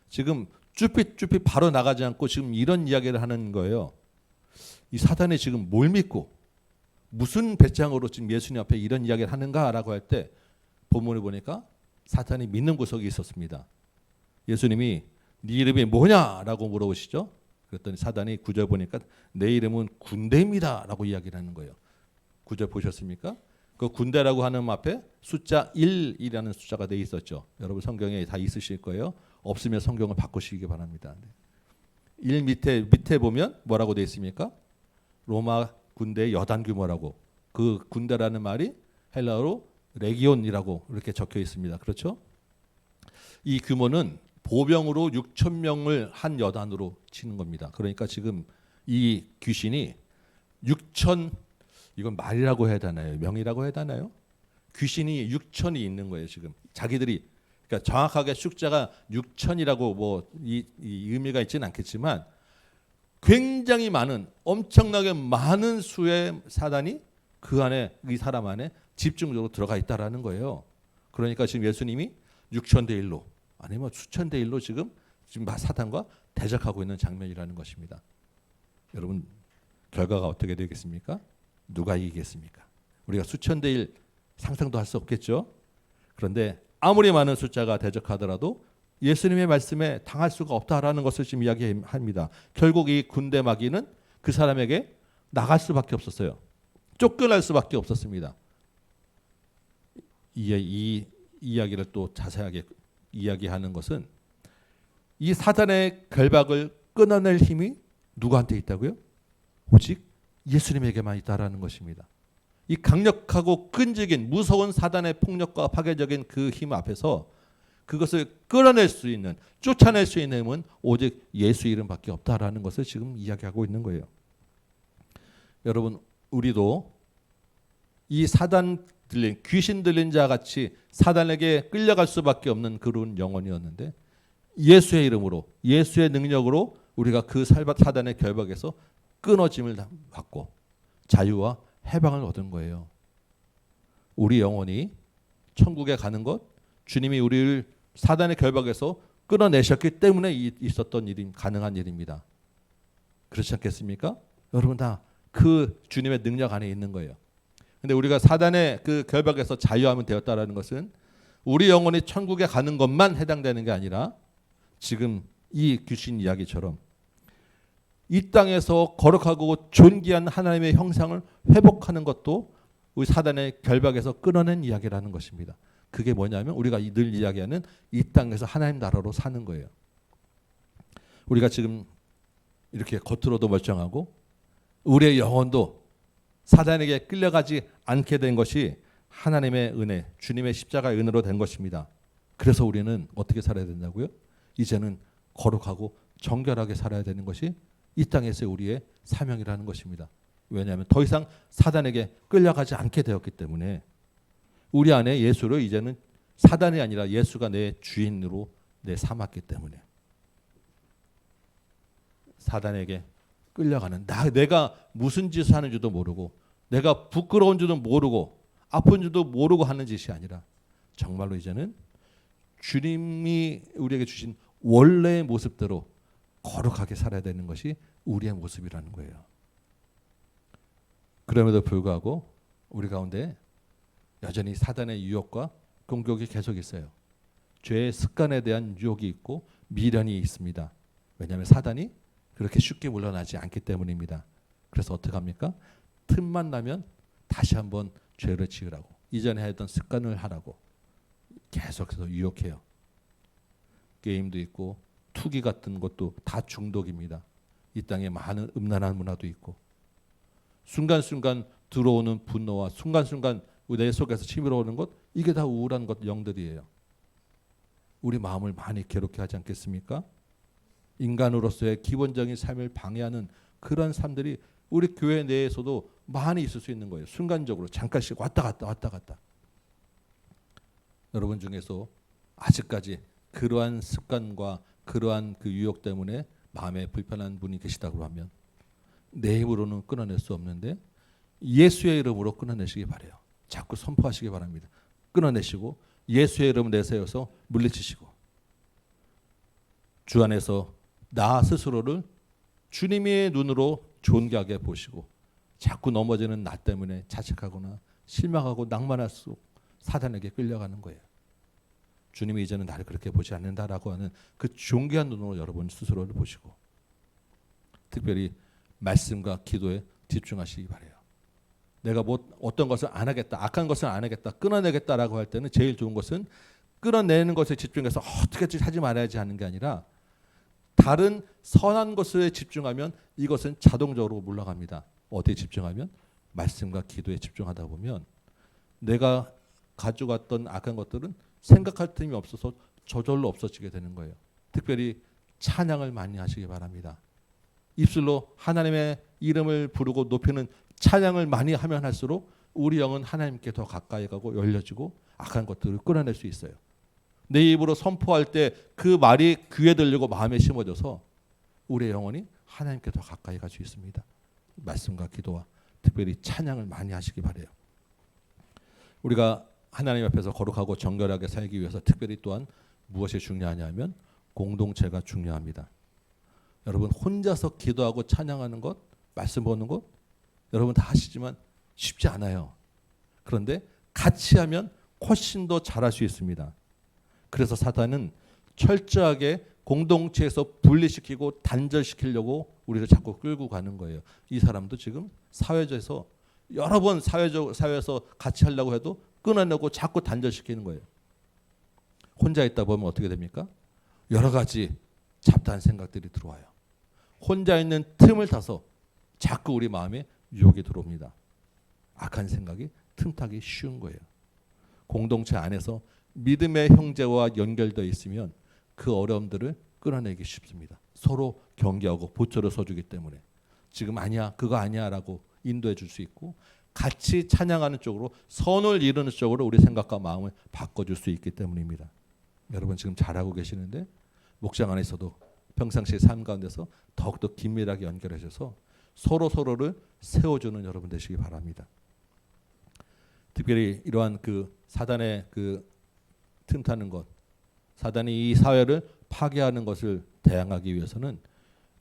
지금 쭈삣쭈삣 바로 나가지 않고 지금 이런 이야기를 하는 거예요. 이 사단이 지금 뭘 믿고 무슨 배짱으로 지금 예수님 앞에 이런 이야기를 하는가라고 할 때 본문을 보니까 사탄이 믿는 구석이 있었습니다. 예수님이 네 이름이 뭐냐라고 물어보시죠. 그랬더니 사단이 9절 보니까 내 이름은 군대입니다라고 이야기를 하는 거예요. 9절 보셨습니까? 그 군대라고 하는 앞에 숫자 1이라는 숫자가 돼 있었죠. 여러분 성경에 다 있으실 거예요. 없으면 성경을 바꾸시기 바랍니다. 1 밑에 보면 뭐라고 돼 있습니까? 로마 군대의 여단 규모라고. 그 군대라는 말이 헬라어로 레기온이라고 이렇게 적혀 있습니다. 그렇죠? 이 규모는 보병으로 6,000명을 한 여단으로 치는 겁니다. 그러니까 지금 이 귀신이 6,000 이건 말이라고 해야 되나요? 명이라고 해야 되나요? 귀신이 6,000이 있는 거예요. 지금 자기들이 그러니까 정확하게 숫자가 6,000이라고 뭐 이 의미가 있지는 않겠지만 굉장히 많은 엄청나게 많은 수의 사단이 그 안에 이 사람 안에 집중적으로 들어가 있다라는 거예요. 그러니까 지금 예수님이 6,000대 1로 아니면 수천 대 1로 지금 사탄과 대적하고 있는 장면이라는 것입니다. 여러분 결과가 어떻게 되겠습니까? 누가 이기겠습니까? 우리가 수천 대 1 상상도 할 수 없겠죠. 그런데 아무리 많은 숫자가 대적하더라도 예수님의 말씀에 당할 수가 없다라는 것을 지금 이야기합니다. 결국 이 군대 마귀는 그 사람에게 나갈 수밖에 없었어요. 쫓겨날 수밖에 없었습니다. 이 이야기를 또 자세하게 이야기하는 것은 이 사단의 결박을 끊어낼 힘이 누구한테 있다고요? 오직 예수님에게만 있다라는 것입니다. 이 강력하고 끈질긴 무서운 사단의 폭력과 파괴적인 그 힘 앞에서 그것을 끌어낼 수 있는, 쫓아낼 수 있는 힘은 오직 예수 이름밖에 없다라는 것을 지금 이야기하고 있는 거예요. 여러분, 우리도 이 사단 들린, 귀신 들린 자 같이 사단에게 끌려갈 수밖에 없는 그런 영혼이었는데, 예수의 이름으로, 예수의 능력으로 우리가 그 사단의 결박에서 끊어짐을 받고 자유와 해방을 얻은 거예요. 우리 영혼이 천국에 가는 것, 주님이 우리를 사단의 결박에서 끊어내셨기 때문에 있었던 일이 가능한 일입니다. 그렇지 않겠습니까? 여러분, 다 그 주님의 능력 안에 있는 거예요. 근데 우리가 사단의 그 결박에서 자유하면 되었다라는 것은 우리 영혼이 천국에 가는 것만 해당되는 게 아니라, 지금 이 귀신 이야기처럼 이 땅에서 거룩하고 존귀한 하나님의 형상을 회복하는 것도 우리 사단의 결박에서 끊어낸 이야기라는 것입니다. 그게 뭐냐면 우리가 늘 이야기하는 이 땅에서 하나님 나라로 사는 거예요. 우리가 지금 이렇게 겉으로도 멀쩡하고 우리의 영혼도 사단에게 끌려가지 않게 된 것이 하나님의 은혜, 주님의 십자가의 은혜로 된 것입니다. 그래서 우리는 어떻게 살아야 된다고요? 이제는 거룩하고 정결하게 살아야 되는 것이 이 땅에서의 우리의 사명이라는 것입니다. 왜냐하면 더 이상 사단에게 끌려가지 않게 되었기 때문에 우리 안에 예수를 이제는 사단이 아니라 예수가 내 주인으로 삼았기 때문에 사단에게 끌려가는, 내가 무슨 짓을 하는지도 모르고 내가 부끄러운 줄도 모르고 아픈 줄도 모르고 하는 짓이 아니라 정말로 이제는 주님이 우리에게 주신 원래의 모습대로 거룩하게 살아야 되는 것이 우리의 모습이라는 거예요. 그럼에도 불구하고 우리 가운데 여전히 사단의 유혹과 공격이 계속 있어요. 죄의 습관에 대한 유혹이 있고 미련이 있습니다. 왜냐하면 사단이 그렇게 쉽게 물러나지 않기 때문입니다. 그래서 어떻게 합니까? 틈만 나면 다시 한번 죄를 지으라고, 이전에 했던 습관을 하라고 계속해서 유혹해요. 게임도 있고 투기 같은 것도 다 중독입니다. 이 땅에 많은 음란한 문화도 있고 순간순간 들어오는 분노와 순간순간 내 속에서 치밀어오는 것, 이게 다 우울한 것, 영들이에요. 우리 마음을 많이 괴롭게 하지 않겠습니까? 인간으로서의 기본적인 삶을 방해하는 그런 삶들이 우리 교회 내에서도 많이 있을 수 있는 거예요. 순간적으로 잠깐씩 왔다 갔다. 여러분 중에서 아직까지 그러한 습관과 그러한 그 유혹 때문에 마음에 불편한 분이 계시다고 하면 내 힘으로는 끊어낼 수 없는데 예수의 이름으로 끊어내시기 바라요. 자꾸 선포하시기 바랍니다. 끊어내시고 예수의 이름 내세워서 물리치시고 주 안에서 나 스스로를 주님의 눈으로 존귀하게 보시고 자꾸 넘어지는 나 때문에 자책하거나 실망하고 낭만할수록 사단에게 끌려가는 거예요. 주님이 이제는 나를 그렇게 보지 않는다라고 하는 그 존귀한 눈으로 여러분 스스로를 보시고 특별히 말씀과 기도에 집중하시기 바라요. 내가 어떤 것을 안 하겠다, 악한 것을 안 하겠다, 끊어내겠다라고 할 때는 제일 좋은 것은 끊어내는 것에 집중해서 어떻게 하지 말아야지 하는 게 아니라 다른 선한 것에 집중하면 이것은 자동적으로 물러갑니다. 어디에 집중하면? 말씀과 기도에 집중하다 보면 내가 가져갔던 악한 것들은 생각할 틈이 없어서 저절로 없어지게 되는 거예요. 특별히 찬양을 많이 하시기 바랍니다. 입술로 하나님의 이름을 부르고 높이는 찬양을 많이 하면 할수록 우리 영은 하나님께 더 가까이 가고 열려지고 악한 것들을 끊어낼 수 있어요. 내 입으로 선포할 때 그 말이 귀에 들리고 마음에 심어져서 우리의 영혼이 하나님께 더 가까이 갈 수 있습니다. 말씀과 기도와 특별히 찬양을 많이 하시기 바라요. 우리가 하나님 앞에서 거룩하고 정결하게 살기 위해서 특별히 또한 무엇이 중요하냐면 공동체가 중요합니다. 여러분 혼자서 기도하고 찬양하는 것, 말씀 보는 것 여러분 다 하시지만 쉽지 않아요. 그런데 같이 하면 훨씬 더 잘할 수 있습니다. 그래서 사단은 철저하게 공동체에서 분리시키고 단절시키려고 우리를 자꾸 끌고 가는 거예요. 이 사람도 지금 사회에서 여러 번 사회에서 같이 하려고 해도 끊어내고 자꾸 단절시키는 거예요. 혼자 있다 보면 어떻게 됩니까? 여러 가지 잡다한 생각들이 들어와요. 혼자 있는 틈을 타서 자꾸 우리 마음에 유혹이 들어옵니다. 악한 생각이 틈타기 쉬운 거예요. 공동체 안에서 믿음의 형제와 연결되어 있으면 그 어려움들을 끌어내기 쉽습니다. 서로 경계하고 보초를 서주기 때문에 지금 아니야, 그거 아니야라고 인도해 줄 수 있고 같이 찬양하는 쪽으로 선을 이루는 쪽으로 우리 생각과 마음을 바꿔줄 수 있기 때문입니다. 여러분 지금 잘하고 계시는데 목장 안에서도 평상시의 삶 가운데서 더욱더 긴밀하게 연결하셔서 서로를 세워주는 여러분 되시기 바랍니다. 특별히 이러한 그 사단의 그 틈타는 것, 사단이 이 사회를 파괴하는 것을 대항하기 위해서는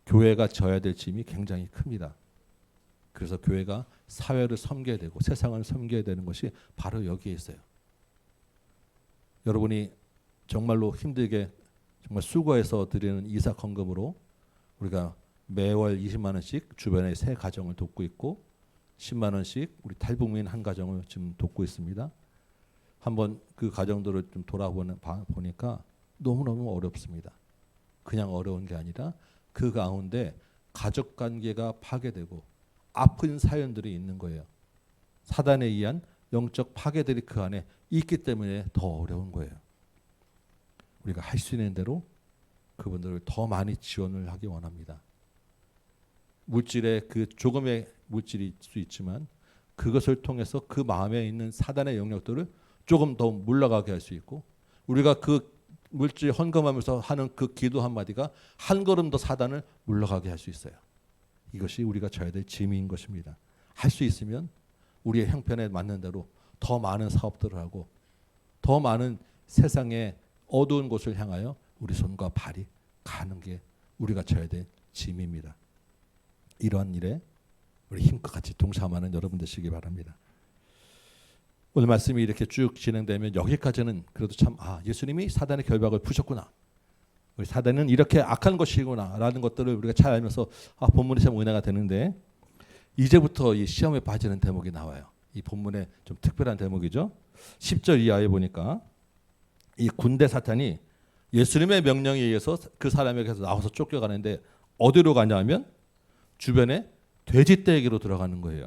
교회가 져야 될 짐이 굉장히 큽니다. 그래서 교회가 사회를 섬겨야 되고 세상을 섬겨야 되는 것이 바로 여기에 있어요. 여러분이 정말로 힘들게 정말 수고해서 드리는 이사 헌금으로 우리가 매월 20만 원씩 주변의 세 가정을 돕고 있고 10만 원씩 우리 탈북민 한 가정을 지금 돕고 있습니다. 한번 그 가정들을 좀 돌아보니까 너무너무 어렵습니다. 그냥 어려운 게 아니라 그 가운데 가족 관계가 파괴되고 아픈 사연들이 있는 거예요. 사단에 의한 영적 파괴들이 그 안에 있기 때문에 더 어려운 거예요. 우리가 할 수 있는 대로 그분들을 더 많이 지원을 하기 원합니다. 물질의 그 조금의 물질이 있을 수 있지만 그것을 통해서 그 마음에 있는 사단의 영역들을 조금 더 물러가게 할 수 있고 우리가 그 물질 헌금하면서 하는 그 기도 한마디가 한 걸음 더 사단을 물러가게 할 수 있어요. 이것이 우리가 져야 될 짐인 것입니다. 할 수 있으면 우리의 형편에 맞는 대로 더 많은 사업들을 하고 더 많은 세상의 어두운 곳을 향하여 우리 손과 발이 가는 게 우리가 져야 될 짐입니다. 이러한 일에 우리 힘껏 같이 동참하는 여러분 되시기 바랍니다. 오늘 말씀이 이렇게 쭉 진행되면 여기까지는 그래도 참 예수님이 사단의 결박을 푸셨구나. 우리 사단은 이렇게 악한 것이구나 라는 것들을 우리가 잘 알면서 본문이 참 은혜가 되는데 이제부터 이 시험에 빠지는 대목이 나와요. 이 본문의 좀 특별한 대목이죠. 10절 이하에 보니까 이 군대 사탄이 예수님의 명령에 의해서 그 사람에게서 나와서 쫓겨가는데 어디로 가냐면 주변에 돼지떼기로 들어가는 거예요.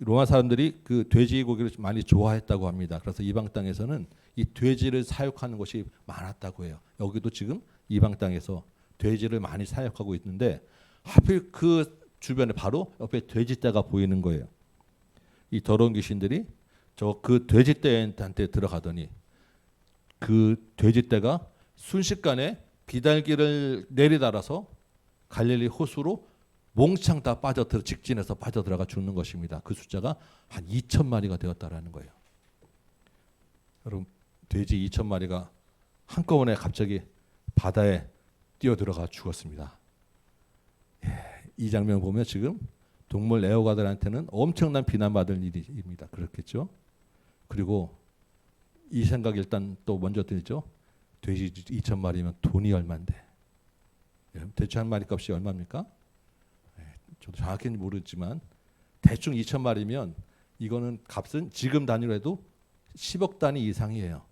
로마 사람들이 그 돼지고기를 많이 좋아했다고 합니다. 그래서 이방 땅에서는 이 돼지를 사육하는 것이 많았다고 해요. 여기도 지금 이방 땅에서 돼지를 많이 사육하고 있는데 하필 그 주변에 바로 옆에 돼지떼가 보이는 거예요. 이 더러운 귀신들이 저 그 돼지떼한테 들어가더니 그 돼지떼가 순식간에 비달기를 내리달아서 갈릴리 호수로 몽창 다 직진해서 빠져들어가 죽는 것입니다. 그 숫자가 한 2,000마리가 되었다라는 거예요. 여러분 돼지 2,000마리가 한꺼번에 갑자기 바다에 뛰어들어가 죽었습니다. 이 장면 보면 지금 동물 애호가들한테는 엄청난 비난받을 일입니다. 그렇겠죠? 그리고 이 생각 일단 또 먼저 들죠. 돼지 2,000마리면 돈이 얼마인데? 돼지 한 마리 값이 얼마입니까? 저도 정확히는 모르지만 대충 2,000마리면 이거는 값은 지금 단위로 해도 10억 단위 이상이에요.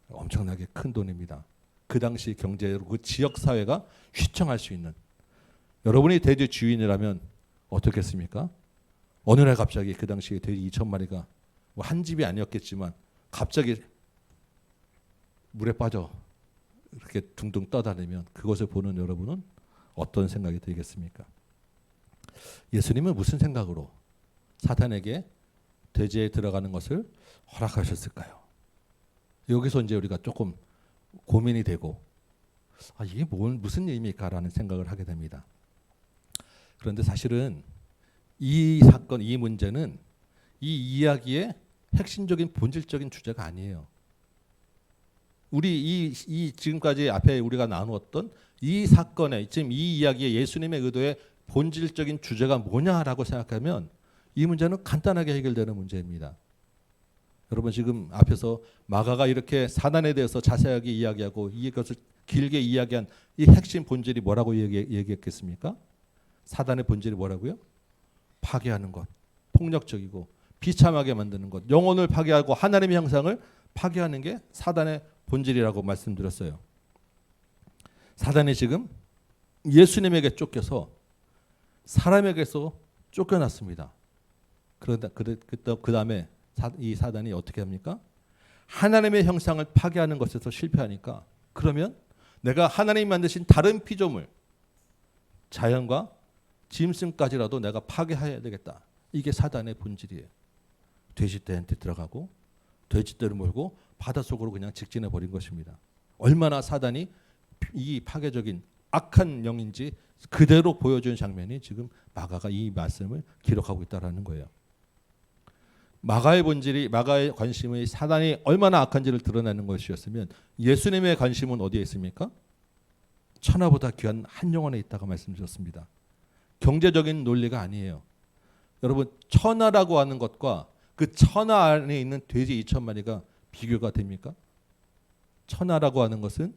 엄청나게 큰 돈입니다. 그 당시 경제로 그 지역 사회가 휘청할 수 있는 여러분이 돼지 주인이라면 어떻겠습니까? 어느 날 갑자기 그 당시에 돼지 2,000마리가 뭐 한 집이 아니었겠지만 갑자기 물에 빠져 이렇게 둥둥 떠다니면 그것을 보는 여러분은 어떤 생각이 들겠습니까? 예수님은 무슨 생각으로 사탄에게 돼지에 들어가는 것을 허락하셨을까요? 여기서 이제 우리가 조금 고민이 되고 이게 무슨 의미일까라는 생각을 하게 됩니다. 그런데 사실은 이 사건, 이 문제는 이 이야기의 핵심적인 본질적인 주제가 아니에요. 우리 이 지금까지 앞에 우리가 나누었던 이 사건의 지금 이 이야기의 예수님의 의도의 본질적인 주제가 뭐냐라고 생각하면 이 문제는 간단하게 해결되는 문제입니다. 여러분 지금 앞에서 마가가 이렇게 사단에 대해서 자세하게 이야기하고 이것을 길게 이야기한 이 핵심 본질이 뭐라고 얘기했겠습니까? 사단의 본질이 뭐라고요? 파괴하는 것, 폭력적이고 비참하게 만드는 것, 영혼을 파괴하고 하나님의 형상을 파괴하는 게 사단의 본질이라고 말씀드렸어요. 사단이 지금 예수님에게 쫓겨서 사람에게서 쫓겨났습니다. 그 다음에 이 사단이 어떻게 합니까? 하나님의 형상을 파괴하는 것에서 실패하니까 그러면 내가 하나님이 만드신 다른 피조물, 자연과 짐승까지라도 내가 파괴해야 되겠다. 이게 사단의 본질이에요. 돼지떼한테 들어가고 돼지떼를 몰고 바닷속으로 그냥 직진해 버린 것입니다. 얼마나 사단이 이 파괴적인 악한 영인지 그대로 보여준 장면이 지금 마가가 이 말씀을 기록하고 있다라는 거예요. 마가의 본질이, 마가의 관심이 사단이 얼마나 악한지를 드러내는 것이었으면 예수님의 관심은 어디에 있습니까? 천하보다 귀한 한 영혼에 있다고 말씀드렸습니다. 경제적인 논리가 아니에요. 여러분, 천하라고 하는 것과 그 천하 안에 있는 돼지 2,000마리가 비교가 됩니까? 천하라고 하는 것은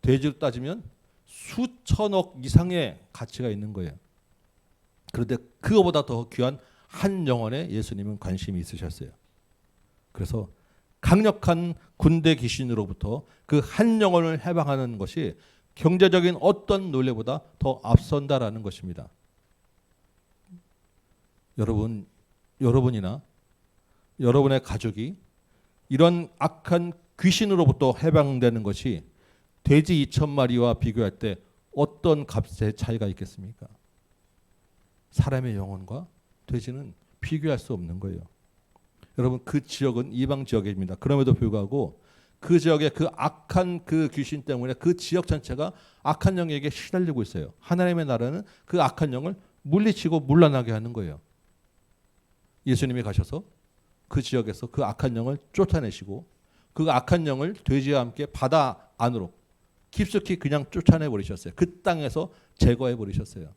돼지로 따지면 수천억 이상의 가치가 있는 거예요. 그런데 그거보다 더 귀한 한 영혼에 예수님은 관심이 있으셨어요. 그래서 강력한 군대 귀신으로부터 그 한 영혼을 해방하는 것이 경제적인 어떤 논리보다 더 앞선다라는 것입니다. 여러분이나 여러분의 가족이 이런 악한 귀신으로부터 해방되는 것이 돼지 2,000마리와 비교할 때 어떤 값의 차이가 있겠습니까? 사람의 영혼과 돼지는 비교할 수 없는 거예요. 여러분, 그 지역은 이방 지역입니다. 그럼에도 불구하고 그 지역의 그 악한 그 귀신 때문에 그 지역 전체가 악한 영에게 시달리고 있어요. 하나님의 나라는 그 악한 영을 물리치고 물러나게 하는 거예요. 예수님이 가셔서 그 지역에서 그 악한 영을 쫓아내시고 그 악한 영을 돼지와 함께 바다 안으로 깊숙이 그냥 쫓아내 버리셨어요. 그 땅에서 제거해 버리셨어요.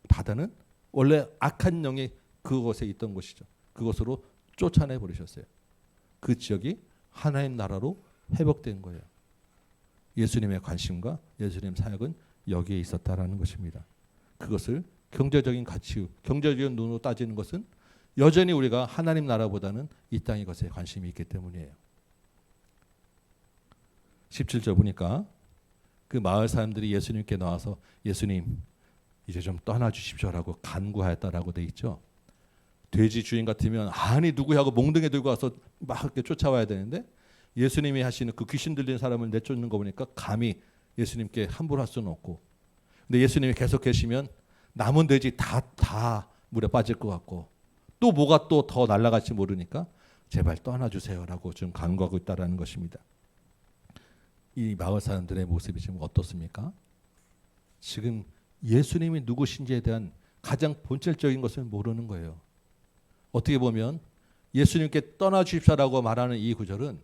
바다는 원래 악한 영이 그곳에 있던 곳이죠. 그곳으로 쫓아내 버리셨어요. 그 지역이 하나님 나라로 회복된 거예요. 예수님의 관심과 예수님 사역은 여기에 있었다라는 것입니다. 그것을 경제적인 가치, 경제적인 눈으로 따지는 것은 여전히 우리가 하나님 나라보다는 이 땅의 것에 관심이 있기 때문이에요. 17절 보니까 그 마을 사람들이 예수님께 나와서 예수님 이제 좀 떠나주십시오라고 간구하였다라고 돼 있죠. 돼지 주인 같으면 아니 누구야 하고 몽둥이 들고 와서 막 이렇게 쫓아와야 되는데 예수님이 하시는 그 귀신 들린 사람을 내쫓는 거 보니까 감히 예수님께 함부로 할 수는 없고, 근데 예수님이 계속 계시면 남은 돼지 다 물에 빠질 것 같고 또 뭐가 또 더 날아갈지 모르니까 제발 떠나주세요라고 지금 간구하고 있다라는 것입니다. 이 마을 사람들의 모습이 지금 어떻습니까? 지금 예수님이 누구신지에 대한 가장 본질적인 것을 모르는 거예요. 어떻게 보면 예수님께 떠나주십시오라고 말하는 이 구절은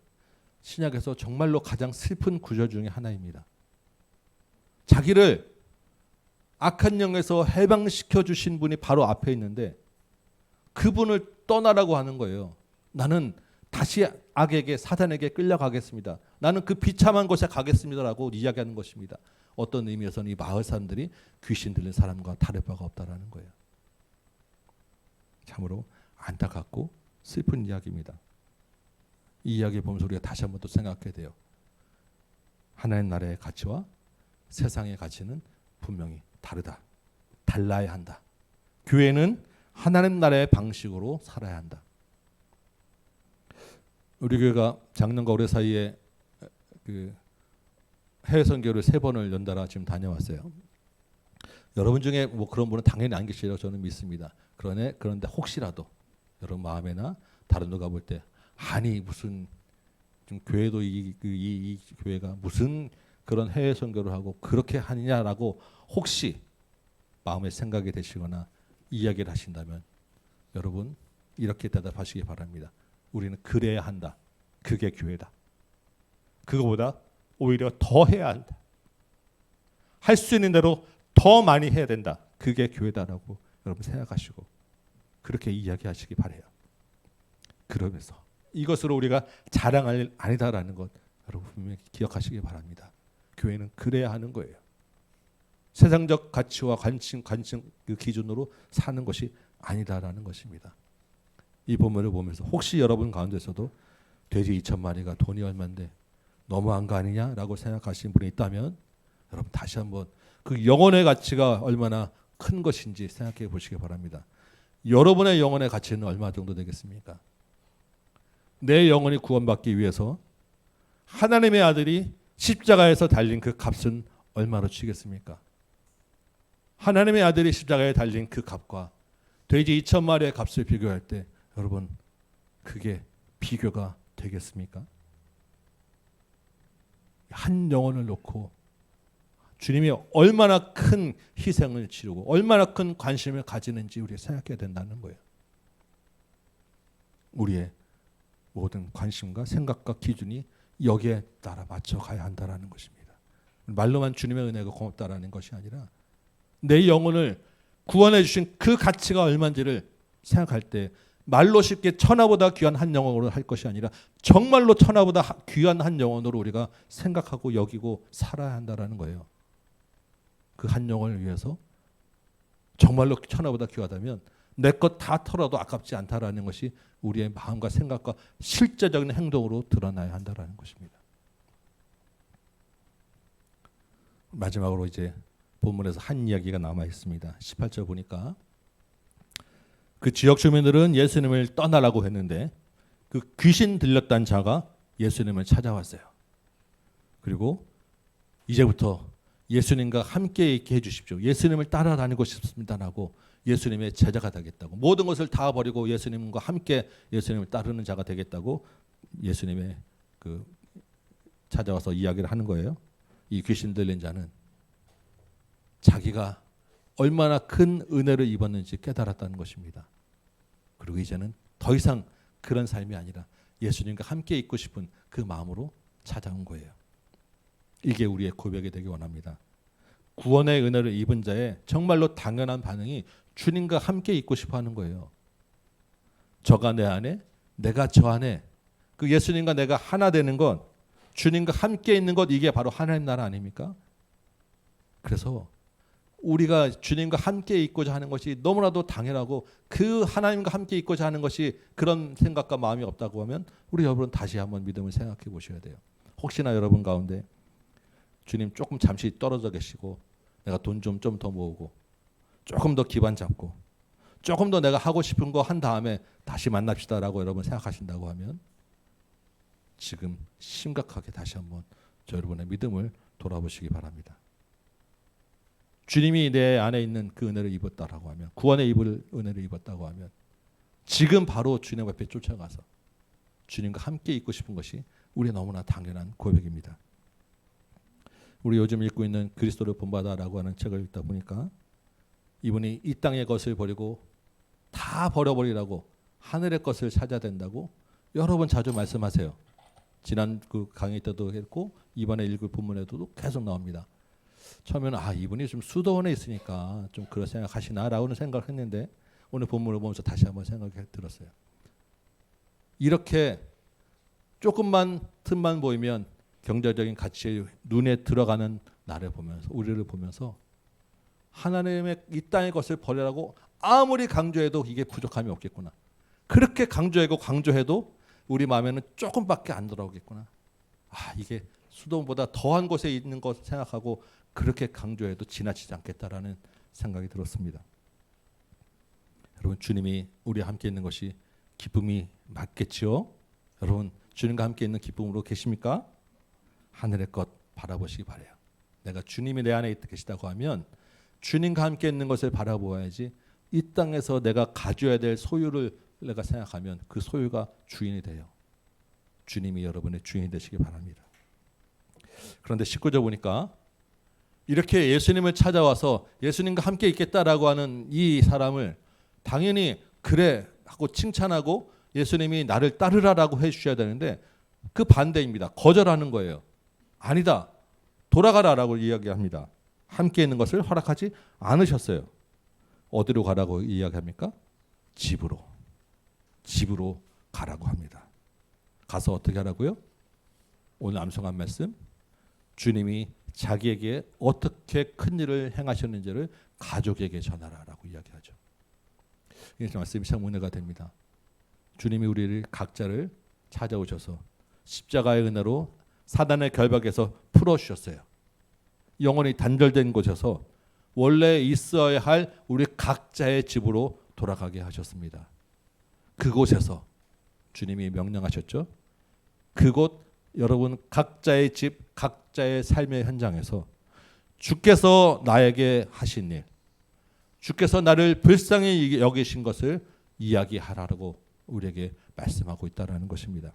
신약에서 정말로 가장 슬픈 구절 중에 하나입니다. 자기를 악한 영에서 해방시켜 주신 분이 바로 앞에 있는데 그분을 떠나라고 하는 거예요. 나는 다시 악에게, 사단에게 끌려가겠습니다. 나는 그 비참한 곳에 가겠습니다라고 이야기하는 것입니다. 어떤 의미에서는 이 마을 사람들이 귀신 들린 사람과 다를 바가 없다라는 거예요. 참으로 안타깝고 슬픈 이야기입니다. 이 이야기를 보면서 우리가 다시 한번 또 생각해야 돼요. 하나님 나라의 가치와 세상의 가치는 분명히 다르다. 달라야 한다. 교회는 하나님 나라의 방식으로 살아야 한다. 우리 교회가 작년과 올해 사이에 그 해외 선교를 3번을 연달아 지금 다녀왔어요. 여러분 중에 뭐 그런 분은 당연히 안 계시라고 저는 믿습니다. 그런데 혹시라도 여러분 마음에나 다른 누가 볼 때 아니 무슨 좀 교회도 이 교회가 무슨 그런 해외 선교를 하고 그렇게 하느냐라고 혹시 마음에 생각이 되시거나 이야기를 하신다면 여러분 이렇게 대답하시기 바랍니다. 우리는 그래야 한다. 그게 교회다. 그거보다 오히려 더 해야 한다. 할 수 있는 대로 더 많이 해야 된다. 그게 교회다라고 여러분 생각하시고 그렇게 이야기하시기 바라요. 그러면서 이것으로 우리가 자랑할 아니다라는 것 여러분 분명히 기억하시기 바랍니다. 교회는 그래야 하는 거예요. 세상적 가치와 관심 그 기준으로 사는 것이 아니다라는 것입니다. 이 본문을 보면서 혹시 여러분 가운데서도 돼지 2,000마리가 돈이 얼마인데 너무한 거 아니냐라고 생각하시는 분이 있다면 여러분 다시 한번 그 영혼의 가치가 얼마나 큰 것인지 생각해 보시기 바랍니다. 여러분의 영혼의 가치는 얼마 정도 되겠습니까? 내 영혼이 구원받기 위해서 하나님의 아들이 십자가에서 달린 그 값은 얼마로 치겠습니까? 하나님의 아들이 십자가에 달린 그 값과 돼지 2,000마리의 값을 비교할 때 여러분 그게 비교가 되겠습니까? 한 영혼을 놓고 주님이 얼마나 큰 희생을 치르고 얼마나 큰 관심을 가지는지 우리가 생각해야 된다는 거예요. 우리의 모든 관심과 생각과 기준이 여기에 따라 맞춰가야 한다는 것입니다. 말로만 주님의 은혜가 고맙다라는 것이 아니라 내 영혼을 구원해 주신 그 가치가 얼마인지를 생각할 때 말로 쉽게 천하보다 귀한 한 영혼으로 할 것이 아니라 정말로 천하보다 귀한 한 영혼으로 우리가 생각하고 여기고 살아야 한다는 거예요. 그 한 영혼을 위해서 정말로 천하보다 귀하다면 내 것 다 털어도 아깝지 않다라는 것이 우리의 마음과 생각과 실제적인 행동으로 드러나야 한다는 것입니다. 마지막으로 이제 본문에서 한 이야기가 남아 있습니다. 18절 보니까 그 지역 주민들은 예수님을 떠나라고 했는데 그 귀신 들렸다는 자가 예수님을 찾아왔어요. 그리고 이제부터 예수님과 함께 있게 해주십시오. 예수님을 따라다니고 싶습니다라고 예수님의 제자가 되겠다고 모든 것을 다 버리고 예수님과 함께 예수님을 따르는 자가 되겠다고 예수님의 그 찾아와서 이야기를 하는 거예요. 이 귀신 들린 자는 자기가 얼마나 큰 은혜를 입었는지 깨달았다는 것입니다. 그리고 이제는 더 이상 그런 삶이 아니라 예수님과 함께 있고 싶은 그 마음으로 찾아온 거예요. 이게 우리의 고백이 되기 원합니다. 구원의 은혜를 입은 자의 정말로 당연한 반응이 주님과 함께 있고 싶어 하는 거예요. 저가 내 안에, 내가 저 안에, 그 예수님과 내가 하나 되는 것, 주님과 함께 있는 것, 이게 바로 하나님 나라 아닙니까? 그래서 우리가 주님과 함께 있고자 하는 것이 너무나도 당연하고 그 하나님과 함께 있고자 하는 것이 그런 생각과 마음이 없다고 하면 우리 여러분 다시 한번 믿음을 생각해 보셔야 돼요. 혹시나 여러분 가운데 주님 조금 잠시 떨어져 계시고 내가 돈 좀 더 모으고 조금 더 기반 잡고 조금 더 내가 하고 싶은 거 한 다음에 다시 만납시다라고 여러분 생각하신다고 하면 지금 심각하게 다시 한번 저 여러분의 믿음을 돌아보시기 바랍니다. 주님이 내 안에 있는 그 은혜를 입었다라고 하면 구원의 은혜를 입었다고 하면 지금 바로 주님 앞에 쫓아가서 주님과 함께 있고 싶은 것이 우리의 너무나 당연한 고백입니다. 우리 요즘 읽고 있는 그리스도를 본받아라고 하는 책을 읽다 보니까 이분이 이 땅의 것을 버리고 다 버려버리라고 하늘의 것을 찾아야 된다고 여러 번 자주 말씀하세요. 지난 그 강의 때도 했고 이번에 읽을 본문에도 계속 나옵니다. 처음에는 이분이 좀 수도원에 있으니까 좀 그런 생각하시나라고는 생각을 했는데 오늘 본문을 보면서 다시 한번 생각이 들었어요. 이렇게 조금만 틈만 보이면 경제적인 가치에 눈에 들어가는 나를 보면서 우리를 보면서 하나님의 이 땅의 것을 버리라고 아무리 강조해도 이게 부족함이 없겠구나. 그렇게 강조해도 우리 마음에는 조금밖에 안 들어오겠구나. 이게 수도원보다 더한 곳에 있는 것 생각하고 그렇게 강조해도 지나치지 않겠다라는 생각이 들었습니다. 여러분 주님이 우리와 함께 있는 것이 기쁨이 맞겠지요? 여러분 주님과 함께 있는 기쁨으로 계십니까? 하늘의 것 바라보시기 바라요. 내가 주님이 내 안에 계시다고 하면 주님과 함께 있는 것을 바라보아야지 이 땅에서 내가 가져야 될 소유를 내가 생각하면 그 소유가 주인이 돼요. 주님이 여러분의 주인이 되시기 바랍니다. 그런데 19절 보니까 이렇게 예수님을 찾아와서 예수님과 함께 있겠다라고 하는 이 사람을 당연히 그래 하고 칭찬하고 예수님이 나를 따르라라고 해주셔야 되는데 그 반대입니다. 거절하는 거예요. 아니다. 돌아가라라고 이야기합니다. 함께 있는 것을 허락하지 않으셨어요. 어디로 가라고 이야기합니까? 집으로 가라고 합니다. 가서 어떻게 하라고요? 오늘 암송한 말씀 주님이 자기에게 어떻게 큰 일을 행하셨는지를 가족에게 전하라라고 이야기하죠. 이 말씀이 참 은혜가 됩니다. 주님이 우리를 각자를 찾아오셔서 십자가의 은혜로 사단의 결박에서 풀어주셨어요. 영혼이 단절된 곳에서 원래 있어야 할 우리 각자의 집으로 돌아가게 하셨습니다. 그곳에서 주님이 명령하셨죠. 그곳 여러분 각자의 집, 각자의 삶의 현장에서 주께서 나에게 하신 일, 주께서 나를 불쌍히 여기신 것을 이야기하라고 우리에게 말씀하고 있다라는 것입니다.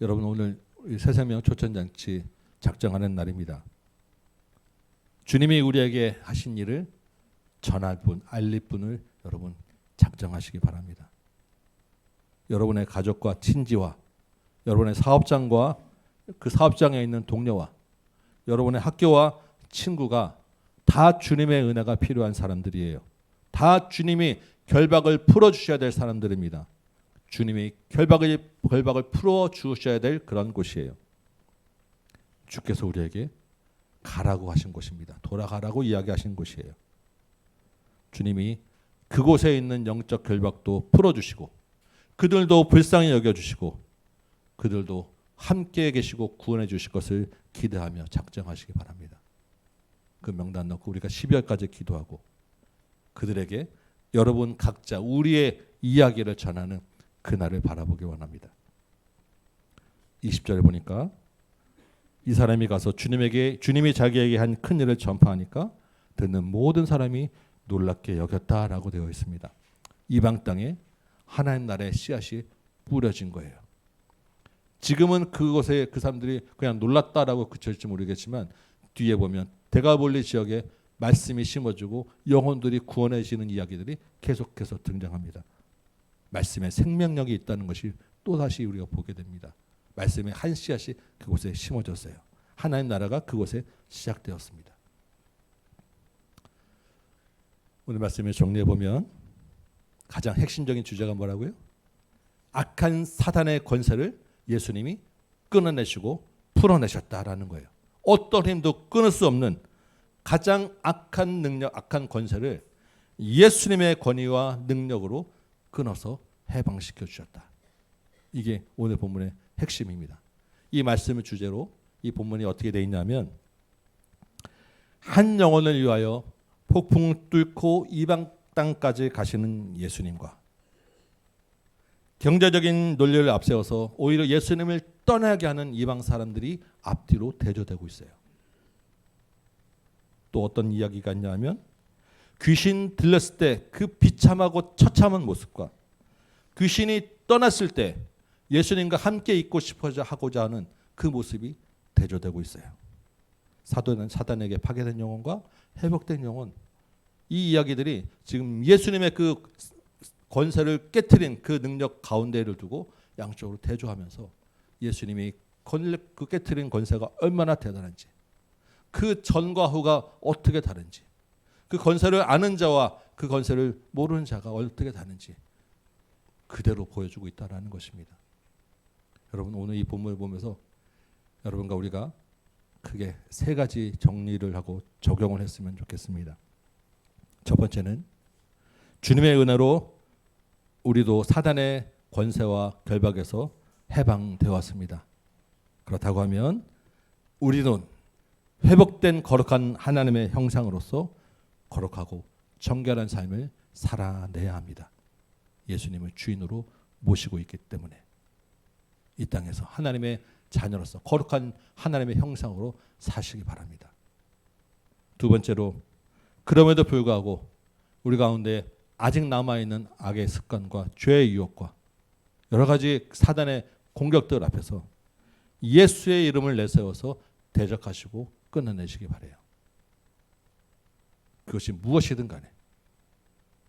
여러분 오늘 새생명 초천잔치 작정하는 날입니다. 주님이 우리에게 하신 일을 전할 분, 알릴 분을 여러분 작정하시기 바랍니다. 여러분의 가족과 친지와 여러분의 사업장과 그 사업장에 있는 동료와 여러분의 학교와 친구가 다 주님의 은혜가 필요한 사람들이에요. 다 주님이 결박을 풀어주셔야 될 사람들입니다. 주님이 결박을 풀어주셔야 될 그런 곳이에요. 주께서 우리에게 가라고 하신 곳입니다. 돌아가라고 이야기하신 곳이에요. 주님이 그곳에 있는 영적 결박도 풀어주시고 그들도 불쌍히 여겨주시고 그들도 함께 계시고 구원해 주실 것을 기대하며 작정하시기 바랍니다. 그 명단 넣고 우리가 12월까지 기도하고 그들에게 여러분 각자 우리의 이야기를 전하는 그날을 바라보기 원합니다. 20절에 보니까 이 사람이 가서 주님이 자기에게 한 큰 일을 전파하니까 듣는 모든 사람이 놀랍게 여겼다라고 되어 있습니다. 이방 땅에 하나님 나라의 씨앗이 뿌려진 거예요. 지금은 그곳에 그 사람들이 그냥 놀랐다라고 그칠지 모르겠지만 뒤에 보면 데가볼리 지역에 말씀이 심어지고 영혼들이 구원해지는 이야기들이 계속해서 등장합니다. 말씀에 생명력이 있다는 것이 또다시 우리가 보게 됩니다. 말씀의 한 씨앗이 그곳에 심어졌어요. 하나님 나라가 그곳에 시작되었습니다. 오늘 말씀을 정리해 보면 가장 핵심적인 주제가 뭐라고요? 악한 사단의 권세를 예수님이 끊어내시고 풀어내셨다라는 거예요. 어떤 힘도 끊을 수 없는 가장 악한 능력, 악한 권세를 예수님의 권위와 능력으로 끊어서 해방시켜 주셨다. 이게 오늘 본문의 핵심입니다. 이 말씀을 주제로 이 본문이 어떻게 되어 있냐면 한 영혼을 위하여 폭풍 뚫고 이방 땅까지 가시는 예수님과 경제적인 논리를 앞세워서 오히려 예수님을 떠나게 하는 이방 사람들이 앞뒤로 대조되고 있어요. 또 어떤 이야기가 있냐면 귀신 들렸을 때 그 비참하고 처참한 모습과 귀신이 떠났을 때 예수님과 함께 있고 싶어져 하고자 하는 그 모습이 대조되고 있어요. 사단에게 파괴된 영혼과 회복된 영혼, 이 이야기들이 지금 예수님의 그 권세를 깨트린 그 능력 가운데를 두고 양쪽으로 대조하면서 예수님이 그 깨트린 권세가 얼마나 대단한지, 그 전과 후가 어떻게 다른지, 그 권세를 아는 자와 그 권세를 모르는 자가 어떻게 다른지 그대로 보여주고 있다는 것입니다. 여러분 오늘 이 본문을 보면서 여러분과 우리가 크게 세 가지 정리를 하고 적용을 했으면 좋겠습니다. 첫 번째는 주님의 은혜로 우리도 사단의 권세와 결박에서 해방되었습니다. 그렇다고 하면 우리는 회복된 거룩한 하나님의 형상으로서 거룩하고 정결한 삶을 살아내야 합니다. 예수님을 주인으로 모시고 있기 때문에 이 땅에서 하나님의 자녀로서 거룩한 하나님의 형상으로 사시기 바랍니다. 두 번째로 그럼에도 불구하고 우리 가운데 아직 남아있는 악의 습관과 죄의 유혹과 여러 가지 사단의 공격들 앞에서 예수의 이름을 내세워서 대적하시고 끊어내시기 바라요. 그것이 무엇이든 간에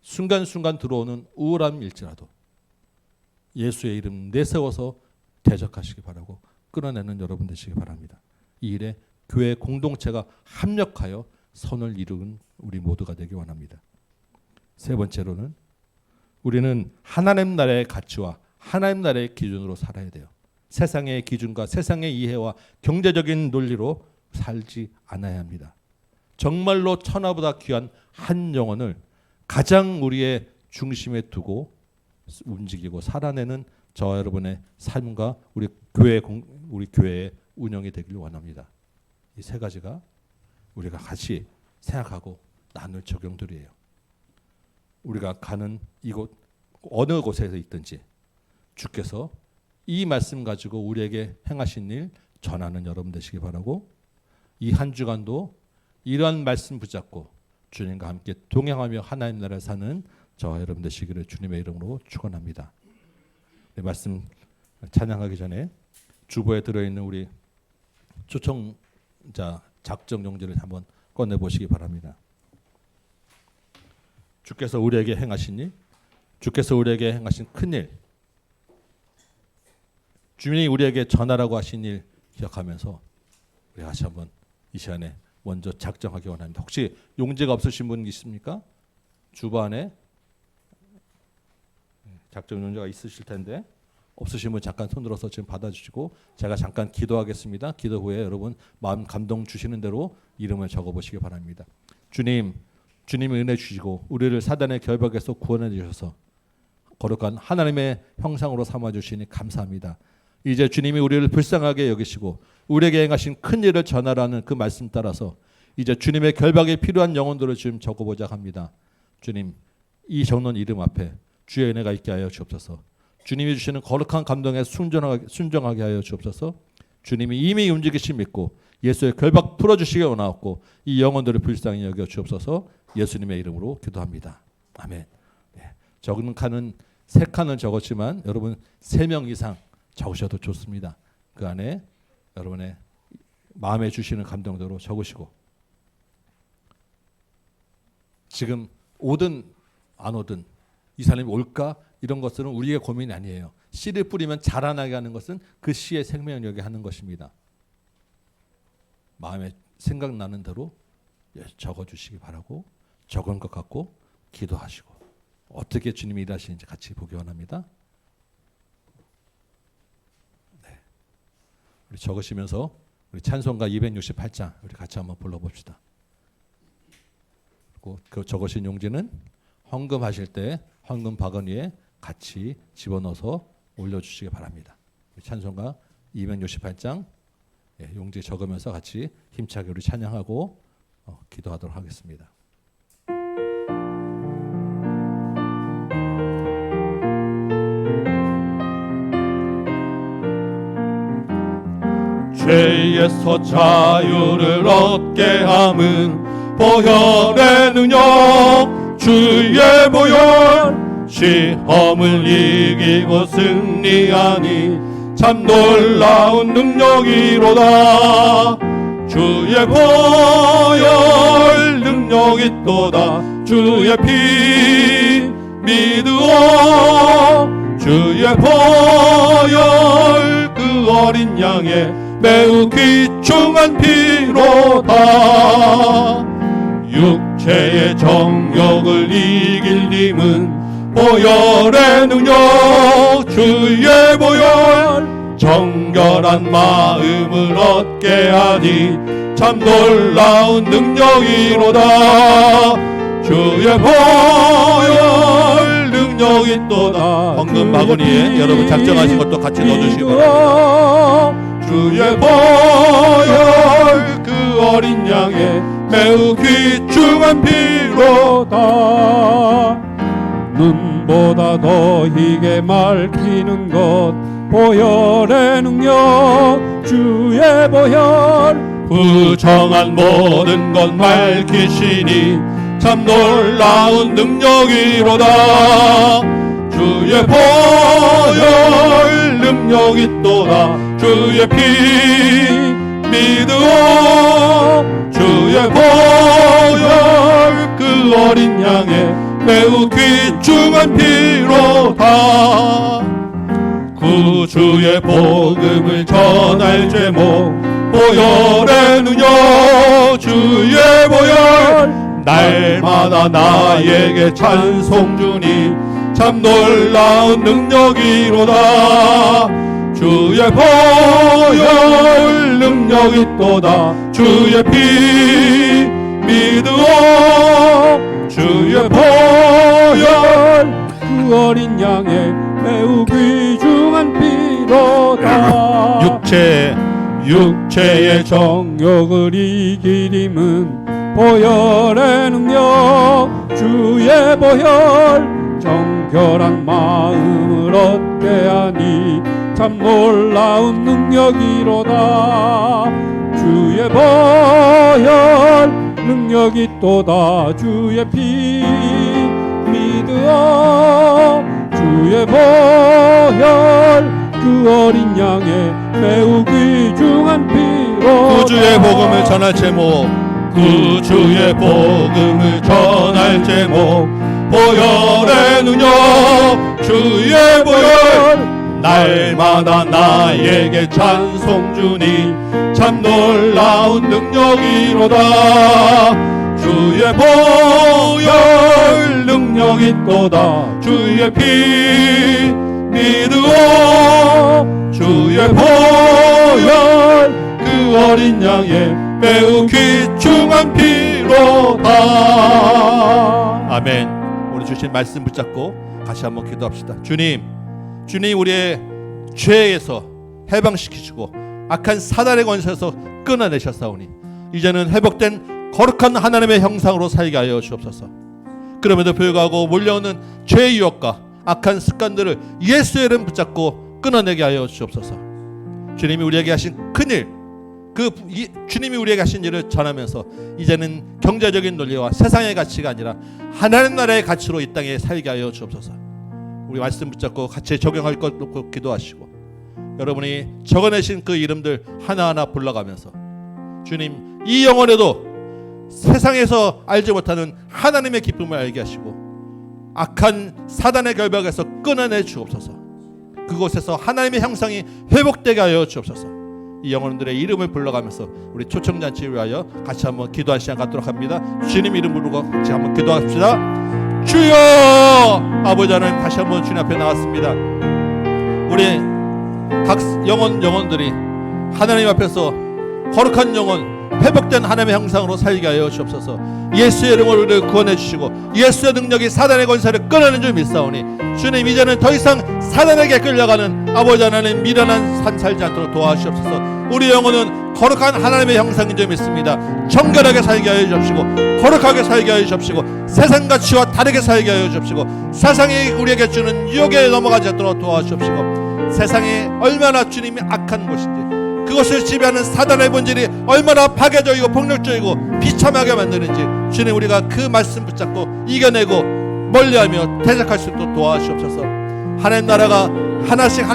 순간순간 들어오는 우울함일지라도 예수의 이름 내세워서 대적하시기 바라고 끊어내는 여러분 되시기 바랍니다. 이 일에 교회 공동체가 합력하여 선을 이루는 우리 모두가 되기 원합니다. 세 번째로는 우리는 하나님 나라의 가치와 하나님 나라의 기준으로 살아야 돼요. 세상의 기준과 세상의 이해와 경제적인 논리로 살지 않아야 합니다. 정말로 천하보다 귀한 한 영혼을 가장 우리의 중심에 두고 움직이고 살아내는 저와 여러분의 삶과 우리 교회의 운영이 되기를 원합니다. 이 세 가지가 우리가 같이 생각하고 나눌 적용들이에요. 우리가 가는 이곳 어느 곳에서 있든지 주께서 이 말씀 가지고 우리에게 행하신 일 전하는 여러분 되시기 바라고, 이 한 주간도 이러한 말씀 붙잡고 주님과 함께 동행하며 하나님 나라에 사는 저와 여러분 되시기를 주님의 이름으로 축원합니다. 네, 말씀 찬양하기 전에 주보에 들어있는 우리 초청자 작정 용지를 한번 꺼내보시기 바랍니다. 주께서 우리에게 행하신 일, 주께서 우리에게 행하신 큰일, 주님이 우리에게 전하라고 하신 일 기억하면서 우리 다시 한번 이 시간에 먼저 작정하기 원합니다. 혹시 용지가 없으신 분 있습니까? 주보 안에 작정 용지가 있으실 텐데 없으신 분 잠깐 손 들어서 지금 받아주시고 제가 잠깐 기도하겠습니다. 기도 후에 여러분 마음 감동 주시는 대로 이름을 적어보시기 바랍니다. 주님, 주님이 은혜 주시고 우리를 사단의 결박에서 구원해 주셔서 거룩한 하나님의 형상으로 삼아주시니 감사합니다. 이제 주님이 우리를 불쌍하게 여기시고 우리에게 행하신 큰 일을 전하라는 그 말씀 따라서 이제 주님의 결박에 필요한 영혼들을 지금 적어보자 합니다. 주님, 이 적는 이름 앞에 주의 은혜가 있게 하여 주옵소서. 주님이 주시는 거룩한 감동에 순종하게 하여 주옵소서. 주님이 이미 움직이심 믿고 예수의 결박 풀어주시기 원하옵고 이 영혼들을 불쌍히 여겨 주옵소서. 예수님의 이름으로 기도합니다. 아멘. 네. 적은 칸은 3칸은 적었지만 여러분 3명 이상 적으셔도 좋습니다. 그 안에 여러분의 마음에 주시는 감동대로 적으시고, 지금 오든 안 오든 이 사람이 올까 이런 것들은 우리의 고민이 아니에요. 씨를 뿌리면 자라나게 하는 것은 그 씨의 생명력에 하는 것입니다. 마음에 생각나는 대로 적어주시기 바라고, 적은 것 같고 기도하시고 어떻게 주님이 일하시는지 같이 보기 원합니다. 네. 우리 적으시면서 우리 찬송가 268장 우리 같이 한번 불러봅시다. 그리고 그 적으신 용지는 헌금하실 때 헌금 바구니에 같이 집어넣어서 올려주시기 바랍니다. 찬송가 268장 용지 적으면서 같이 힘차게 우리 찬양하고 기도하도록 하겠습니다. 죄에서 자유를 얻게 함은 보혈의 능력 주의 보혈 시험을 이기고 승리하니 참 놀라운 능력이로다. 주의 보혈 능력 있도다. 주의 피 믿으오. 주의 보혈 그 어린 양의 매우 귀중한 피로다. 육체의 정욕을 이길 힘은 보혈의 능력 주의 보혈 정결한 마음을 얻게 하니 참 놀라운 능력이로다. 주의 보혈 능력 있도다. 헌금 바구니에 여러분 작정하신 것도 같이 넣어주시기 바랍니다. 주의 보혈 그 어린 양의 매우 귀중한 피로다. 눈보다 더 희게 맑히는 것 보혈의 능력 주의 보혈 부정한 모든 것 밝히시니 참 놀라운 능력이로다. 주의 보혈 능력 있도다. 주의 피 믿으오. 주의 보혈 그 어린 양의 매우 귀중한 피로다. 구주의 복음을 전할 제목 보혈의 능력 주의 보혈 날마다 나에게 찬송 주니 참 놀라운 능력이로다. 주의 보혈 능력 있도다. 주의 피 믿으오. 주의 보혈 그 어린 양의 매우 귀중한 피로다. 육체의 정욕을 이길 힘은 보혈의 능력 주의 보혈 정결한 마음을 힘을 얻게 하니 참 놀라운 능력이로다. 주의 보혈 능력이 또다. 주의 피 믿으어 주의 보혈 그 어린 양의 매우 귀중한 피로 구주의 복음을 전할 제목, 구주의 복음을 전할 제목, 보혈의 능력 주의 보혈 날마다 나에게 찬송 주니 참 놀라운 능력이로다. 주의 보혈 능력이 또다. 주의 피 믿으오 주의 보혈 그 어린 양의 매우 귀중한 피로다. 아멘. 오늘 주신 말씀 붙잡고 같이 한번 기도합시다. 주님 우리의 죄에서 해방시키시고 악한 사단의 권세에서 끊어내셨사오니 이제는 회복된 거룩한 하나님의 형상으로 살게 하여 주옵소서. 그럼에도 불구하고 몰려오는 죄의 유혹과 악한 습관들을 예수의 이름 붙잡고 끊어내게 하여 주옵소서. 주님이 우리에게 하신 큰일, 주님이 우리에게 하신 일을 전하면서 이제는 경제적인 논리와 세상의 가치가 아니라 하나님 나라의 가치로 이 땅에 살게 하여 주옵소서. 우리 말씀 붙잡고 같이 적용할 것 놓고 기도하시고 여러분이 적어내신 그 이름들 하나하나 불러가면서 주님 이 영혼에도 세상에서 알지 못하는 하나님의 기쁨을 알게 하시고 악한 사단의 결박에서 끊어내 주옵소서. 그곳에서 하나님의 형상이 회복되게 하여 주옵소서. 이 영혼들의 이름을 불러가면서 우리 초청잔치를 위하여 같이 한번 기도할 시간 갖도록 합니다. 주님 이름 부르고 같이 한번 기도합시다. 주여! 아버지 하나님 다시 한번 주님 앞에 나왔습니다. 우리 각 영혼들이 하나님 앞에서 거룩한 영혼 회복된 하나님의 형상으로 살게 하여 주옵소서. 예수의 이름으로 우리를 구원해 주시고 예수의 능력이 사단의 권세를 끊어내는 줄 믿사오니 주님 이제는 더 이상 사단에게 끌려가는 아버지 하나님 미련한 삶 살지 않도록 도와주시옵소서. 우리 영혼은 거룩한 하나님의 형상인 줄 믿습니다. 정결하게 살게 하여 주옵시고 거룩하게 살게 하여 주옵시고 세상 가치와 다르게 살게 하여 주옵시고 세상이 우리에게 주는 유혹에 넘어가지 않도록 도와주옵시고 세상이 얼마나 주님이 악한 곳인지 그것을 지배하는 사단의 본질이 얼마나 파괴적이고 폭력적이고 비참하게 만드는지 주님 우리가 그 말씀 붙잡고 이겨내고 멀리하며 대적할 수 있도록 도와주옵소서. 하나님 나라가 하나씩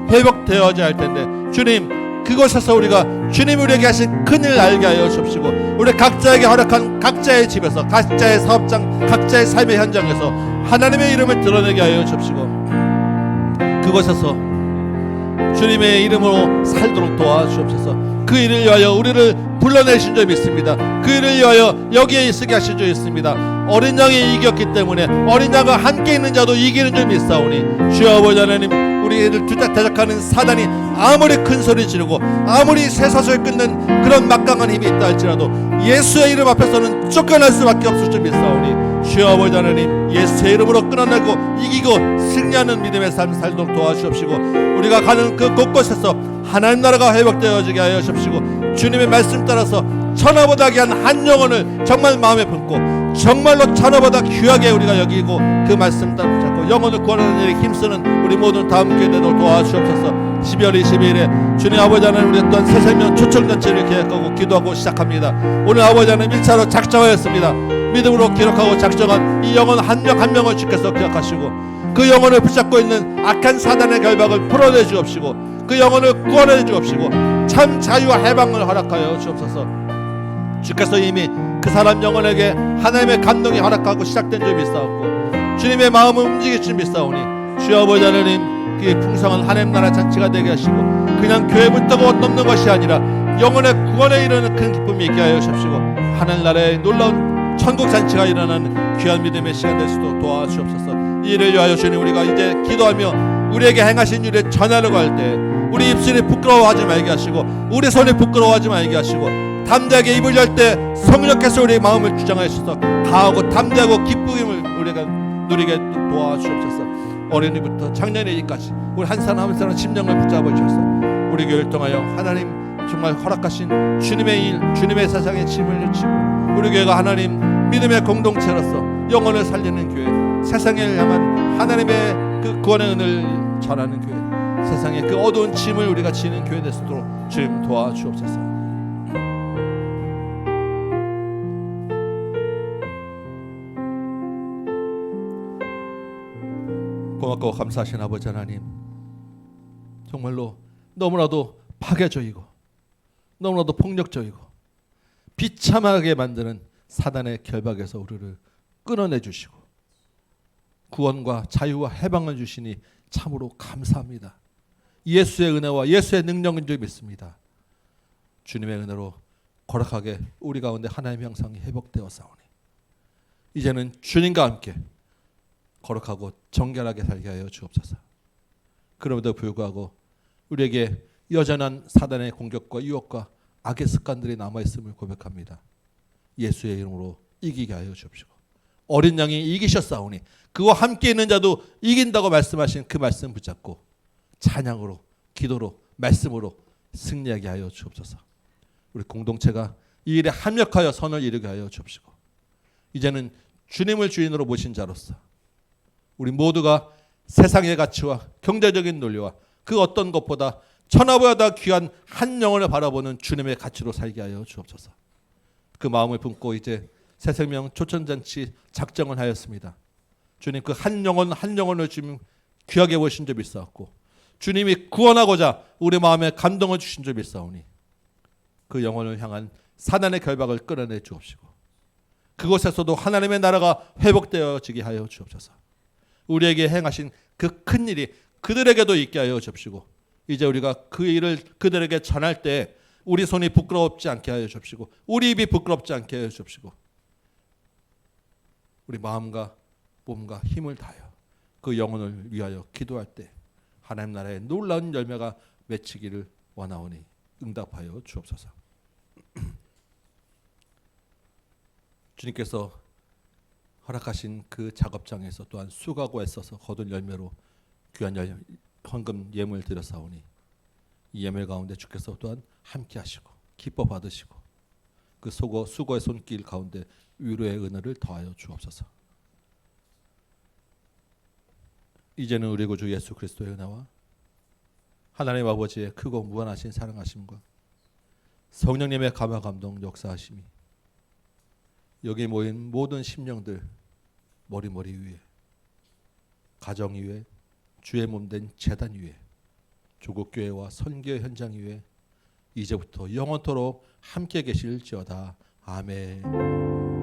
회복되어야 할 텐데 주님 그곳에서 우리가 주님이 우리에게 하신 큰일 알게 하여 주옵시고 우리 각자에게 허락한 각자의 집에서 각자의 사업장 각자의 삶의 현장에서 하나님의 이름을 드러내게 하여 주옵시고 그곳에서 주님의 이름으로 살도록 도와주옵소서. 그 일을 위하여 우리를 불러내신 줄 믿습니다. 그 일을 위하여 여기에 있게 하신 줄 믿습니다. 어린 양이 이겼기 때문에 어린 양과 함께 있는 자도 이기는 줄 믿사오니 주여 아버지 하나님 우리를 대적하는 사단이 아무리 큰 소리 지르고 아무리 쇠사슬 끊는 그런 막강한 힘이 있다 할지라도 예수의 이름 앞에서는 쫓겨날 수밖에 없을 줄 믿사오니 주여 아버지 하나님 예수의 이름으로 끊어내고 이기고 승리하는 믿음의 삶 살도록 도와주옵시고 우리가 가는 그 곳곳에서 하나님 나라가 회복되어지게 하여 주옵시고 주님의 말씀 따라서 천하보다 귀한 한 영혼을 정말 마음에 품고 정말로 천하보다 귀하게 우리가 여기고 그 말씀 따라 붙잡고 영혼을 구원하는 일에 힘쓰는 우리 모두 다 함께 되도록 도와주옵소서. 12월 22일에 주님 아버지 하나님 우리 또한 새 생명 초청잔치를 계획하고 기도하고 시작합니다. 오늘 아버지 하나님 1차로 작정하였습니다. 믿음으로 기록하고 작정한 이 영혼 한 명 한 명을 주께서 기억하시고 그 영혼을 붙잡고 있는 악한 사단의 결박을 풀어내 주옵시고 그 영혼을 구원해 주옵시고 참 자유와 해방을 허락하여 주옵소서. 주께서 이미 그 사람 영혼에게 하나님의 감동이 허락하고 시작된 줄 믿사옵고 주님의 마음을 움직일 줄 믿사오니 주여 아버지 하나님 그 풍성한 하나님 나라 잔치가 되게 하시고 그냥 교회 붙들고 넘는 것이 아니라 영혼의 구원에 이르는 큰 기쁨이 있게 하여 주옵시고 하늘 나라의 놀라운 천국 잔치가 일어나는 귀한 믿음의 시간 될 수도 도와주옵소서. 이 일을 위하여 주님 우리가 이제 기도하며 우리에게 행하신 일을 전하려고 할 때 우리 입술이 부끄러워하지 말게 하시고 우리 손이 부끄러워하지 말게 하시고 담대하게 입을 열 때 성령께서 우리의 마음을 주장하셔서 강하고 담대하고 기쁨을 우리가 누리게 도와주옵소서. 어린이부터 장년이까지 우리 한 사람 한 사람 심령을 붙잡아 주셔서 우리 교회를 통하여 하나님 정말 허락하신 주님의 일 주님의 세상에 짐을 지고 우리 교회가 하나님 믿음의 공동체로서 영혼을 살리는 교회 세상을 향한 하나님의 그 구원의 은혜를 전하는 교회, 세상의 그 어두운 짐을 우리가 지는 교회 될 수 있도록 주님 도와주옵소서. 고맙고 감사하신 아버지 하나님, 정말로 너무나도 파괴적이고 너무나도 폭력적이고 비참하게 만드는 사단의 결박에서 우리를 끊어내 주시고 구원과 자유와 해방을 주시니 참으로 감사합니다. 예수의 은혜와 예수의 능력인 줄 믿습니다. 주님의 은혜로 거룩하게 우리 가운데 하나님의 형상이 회복되어 싸우니 이제는 주님과 함께 거룩하고 정결하게 살게 하여 주옵소서. 그럼에도 불구하고 우리에게 여전한 사단의 공격과 유혹과 악의 습관들이 남아있음을 고백합니다. 예수의 이름으로 이기게 하여 주옵시고 어린 양이 이기셨사오니 그와 함께 있는 자도 이긴다고 말씀하신 그 말씀 붙잡고 찬양으로 기도로 말씀으로 승리하게 하여 주옵소서. 우리 공동체가 이 일에 합력하여 선을 이루게 하여 주옵시고 이제는 주님을 주인으로 모신 자로서 우리 모두가 세상의 가치와 경제적인 논리와 그 어떤 것보다 천하보다 귀한 한 영혼을 바라보는 주님의 가치로 살게 하여 주옵소서. 그 마음을 품고 이제 새생명 초천잔치 작정을 하였습니다. 주님 그 한 영혼 한 영혼을 주님 귀하게 보신 줄 믿사옵고 주님이 구원하고자 우리 마음에 감동을 주신 줄 믿사오니 그 영혼을 향한 사단의 결박을 끌어내 주옵시고 그곳에서도 하나님의 나라가 회복되어지게 하여 주옵소서. 우리에게 행하신 그 큰 일이 그들에게도 있게 하여 주옵시고 이제 우리가 그 일을 그들에게 전할 때 우리 손이 부끄럽지 않게 하여 주옵시고 우리 입이 부끄럽지 않게 하여 주옵시고 우리 마음과 몸과 힘을 다하여 그 영혼을 위하여 기도할 때 하나님 나라의 놀라운 열매가 맺히기를 원하오니 응답하여 주옵소서. 주님께서 허락하신 그 작업장에서 또한 수고하고 애써서 거둔 열매로 귀한 헌금 예물 드렸사오니 이 예물 가운데 주께서 또한 함께 하시고 기뻐 받으시고 그 수고의 손길 가운데 위로의 은혜를 더하여 주옵소서. 이제는 우리 구주 예수 그리스도의 은혜와 하나님 아버지의 크고 무한하신 사랑하심과 성령님의 감화 감동 역사하심이 여기 모인 모든 심령들 머리 위에 가정 위에 주의 몸된 제단 위에 조국교회와 선교의 현장 위에 이제부터 영원토록 함께 계실지어다. 아멘.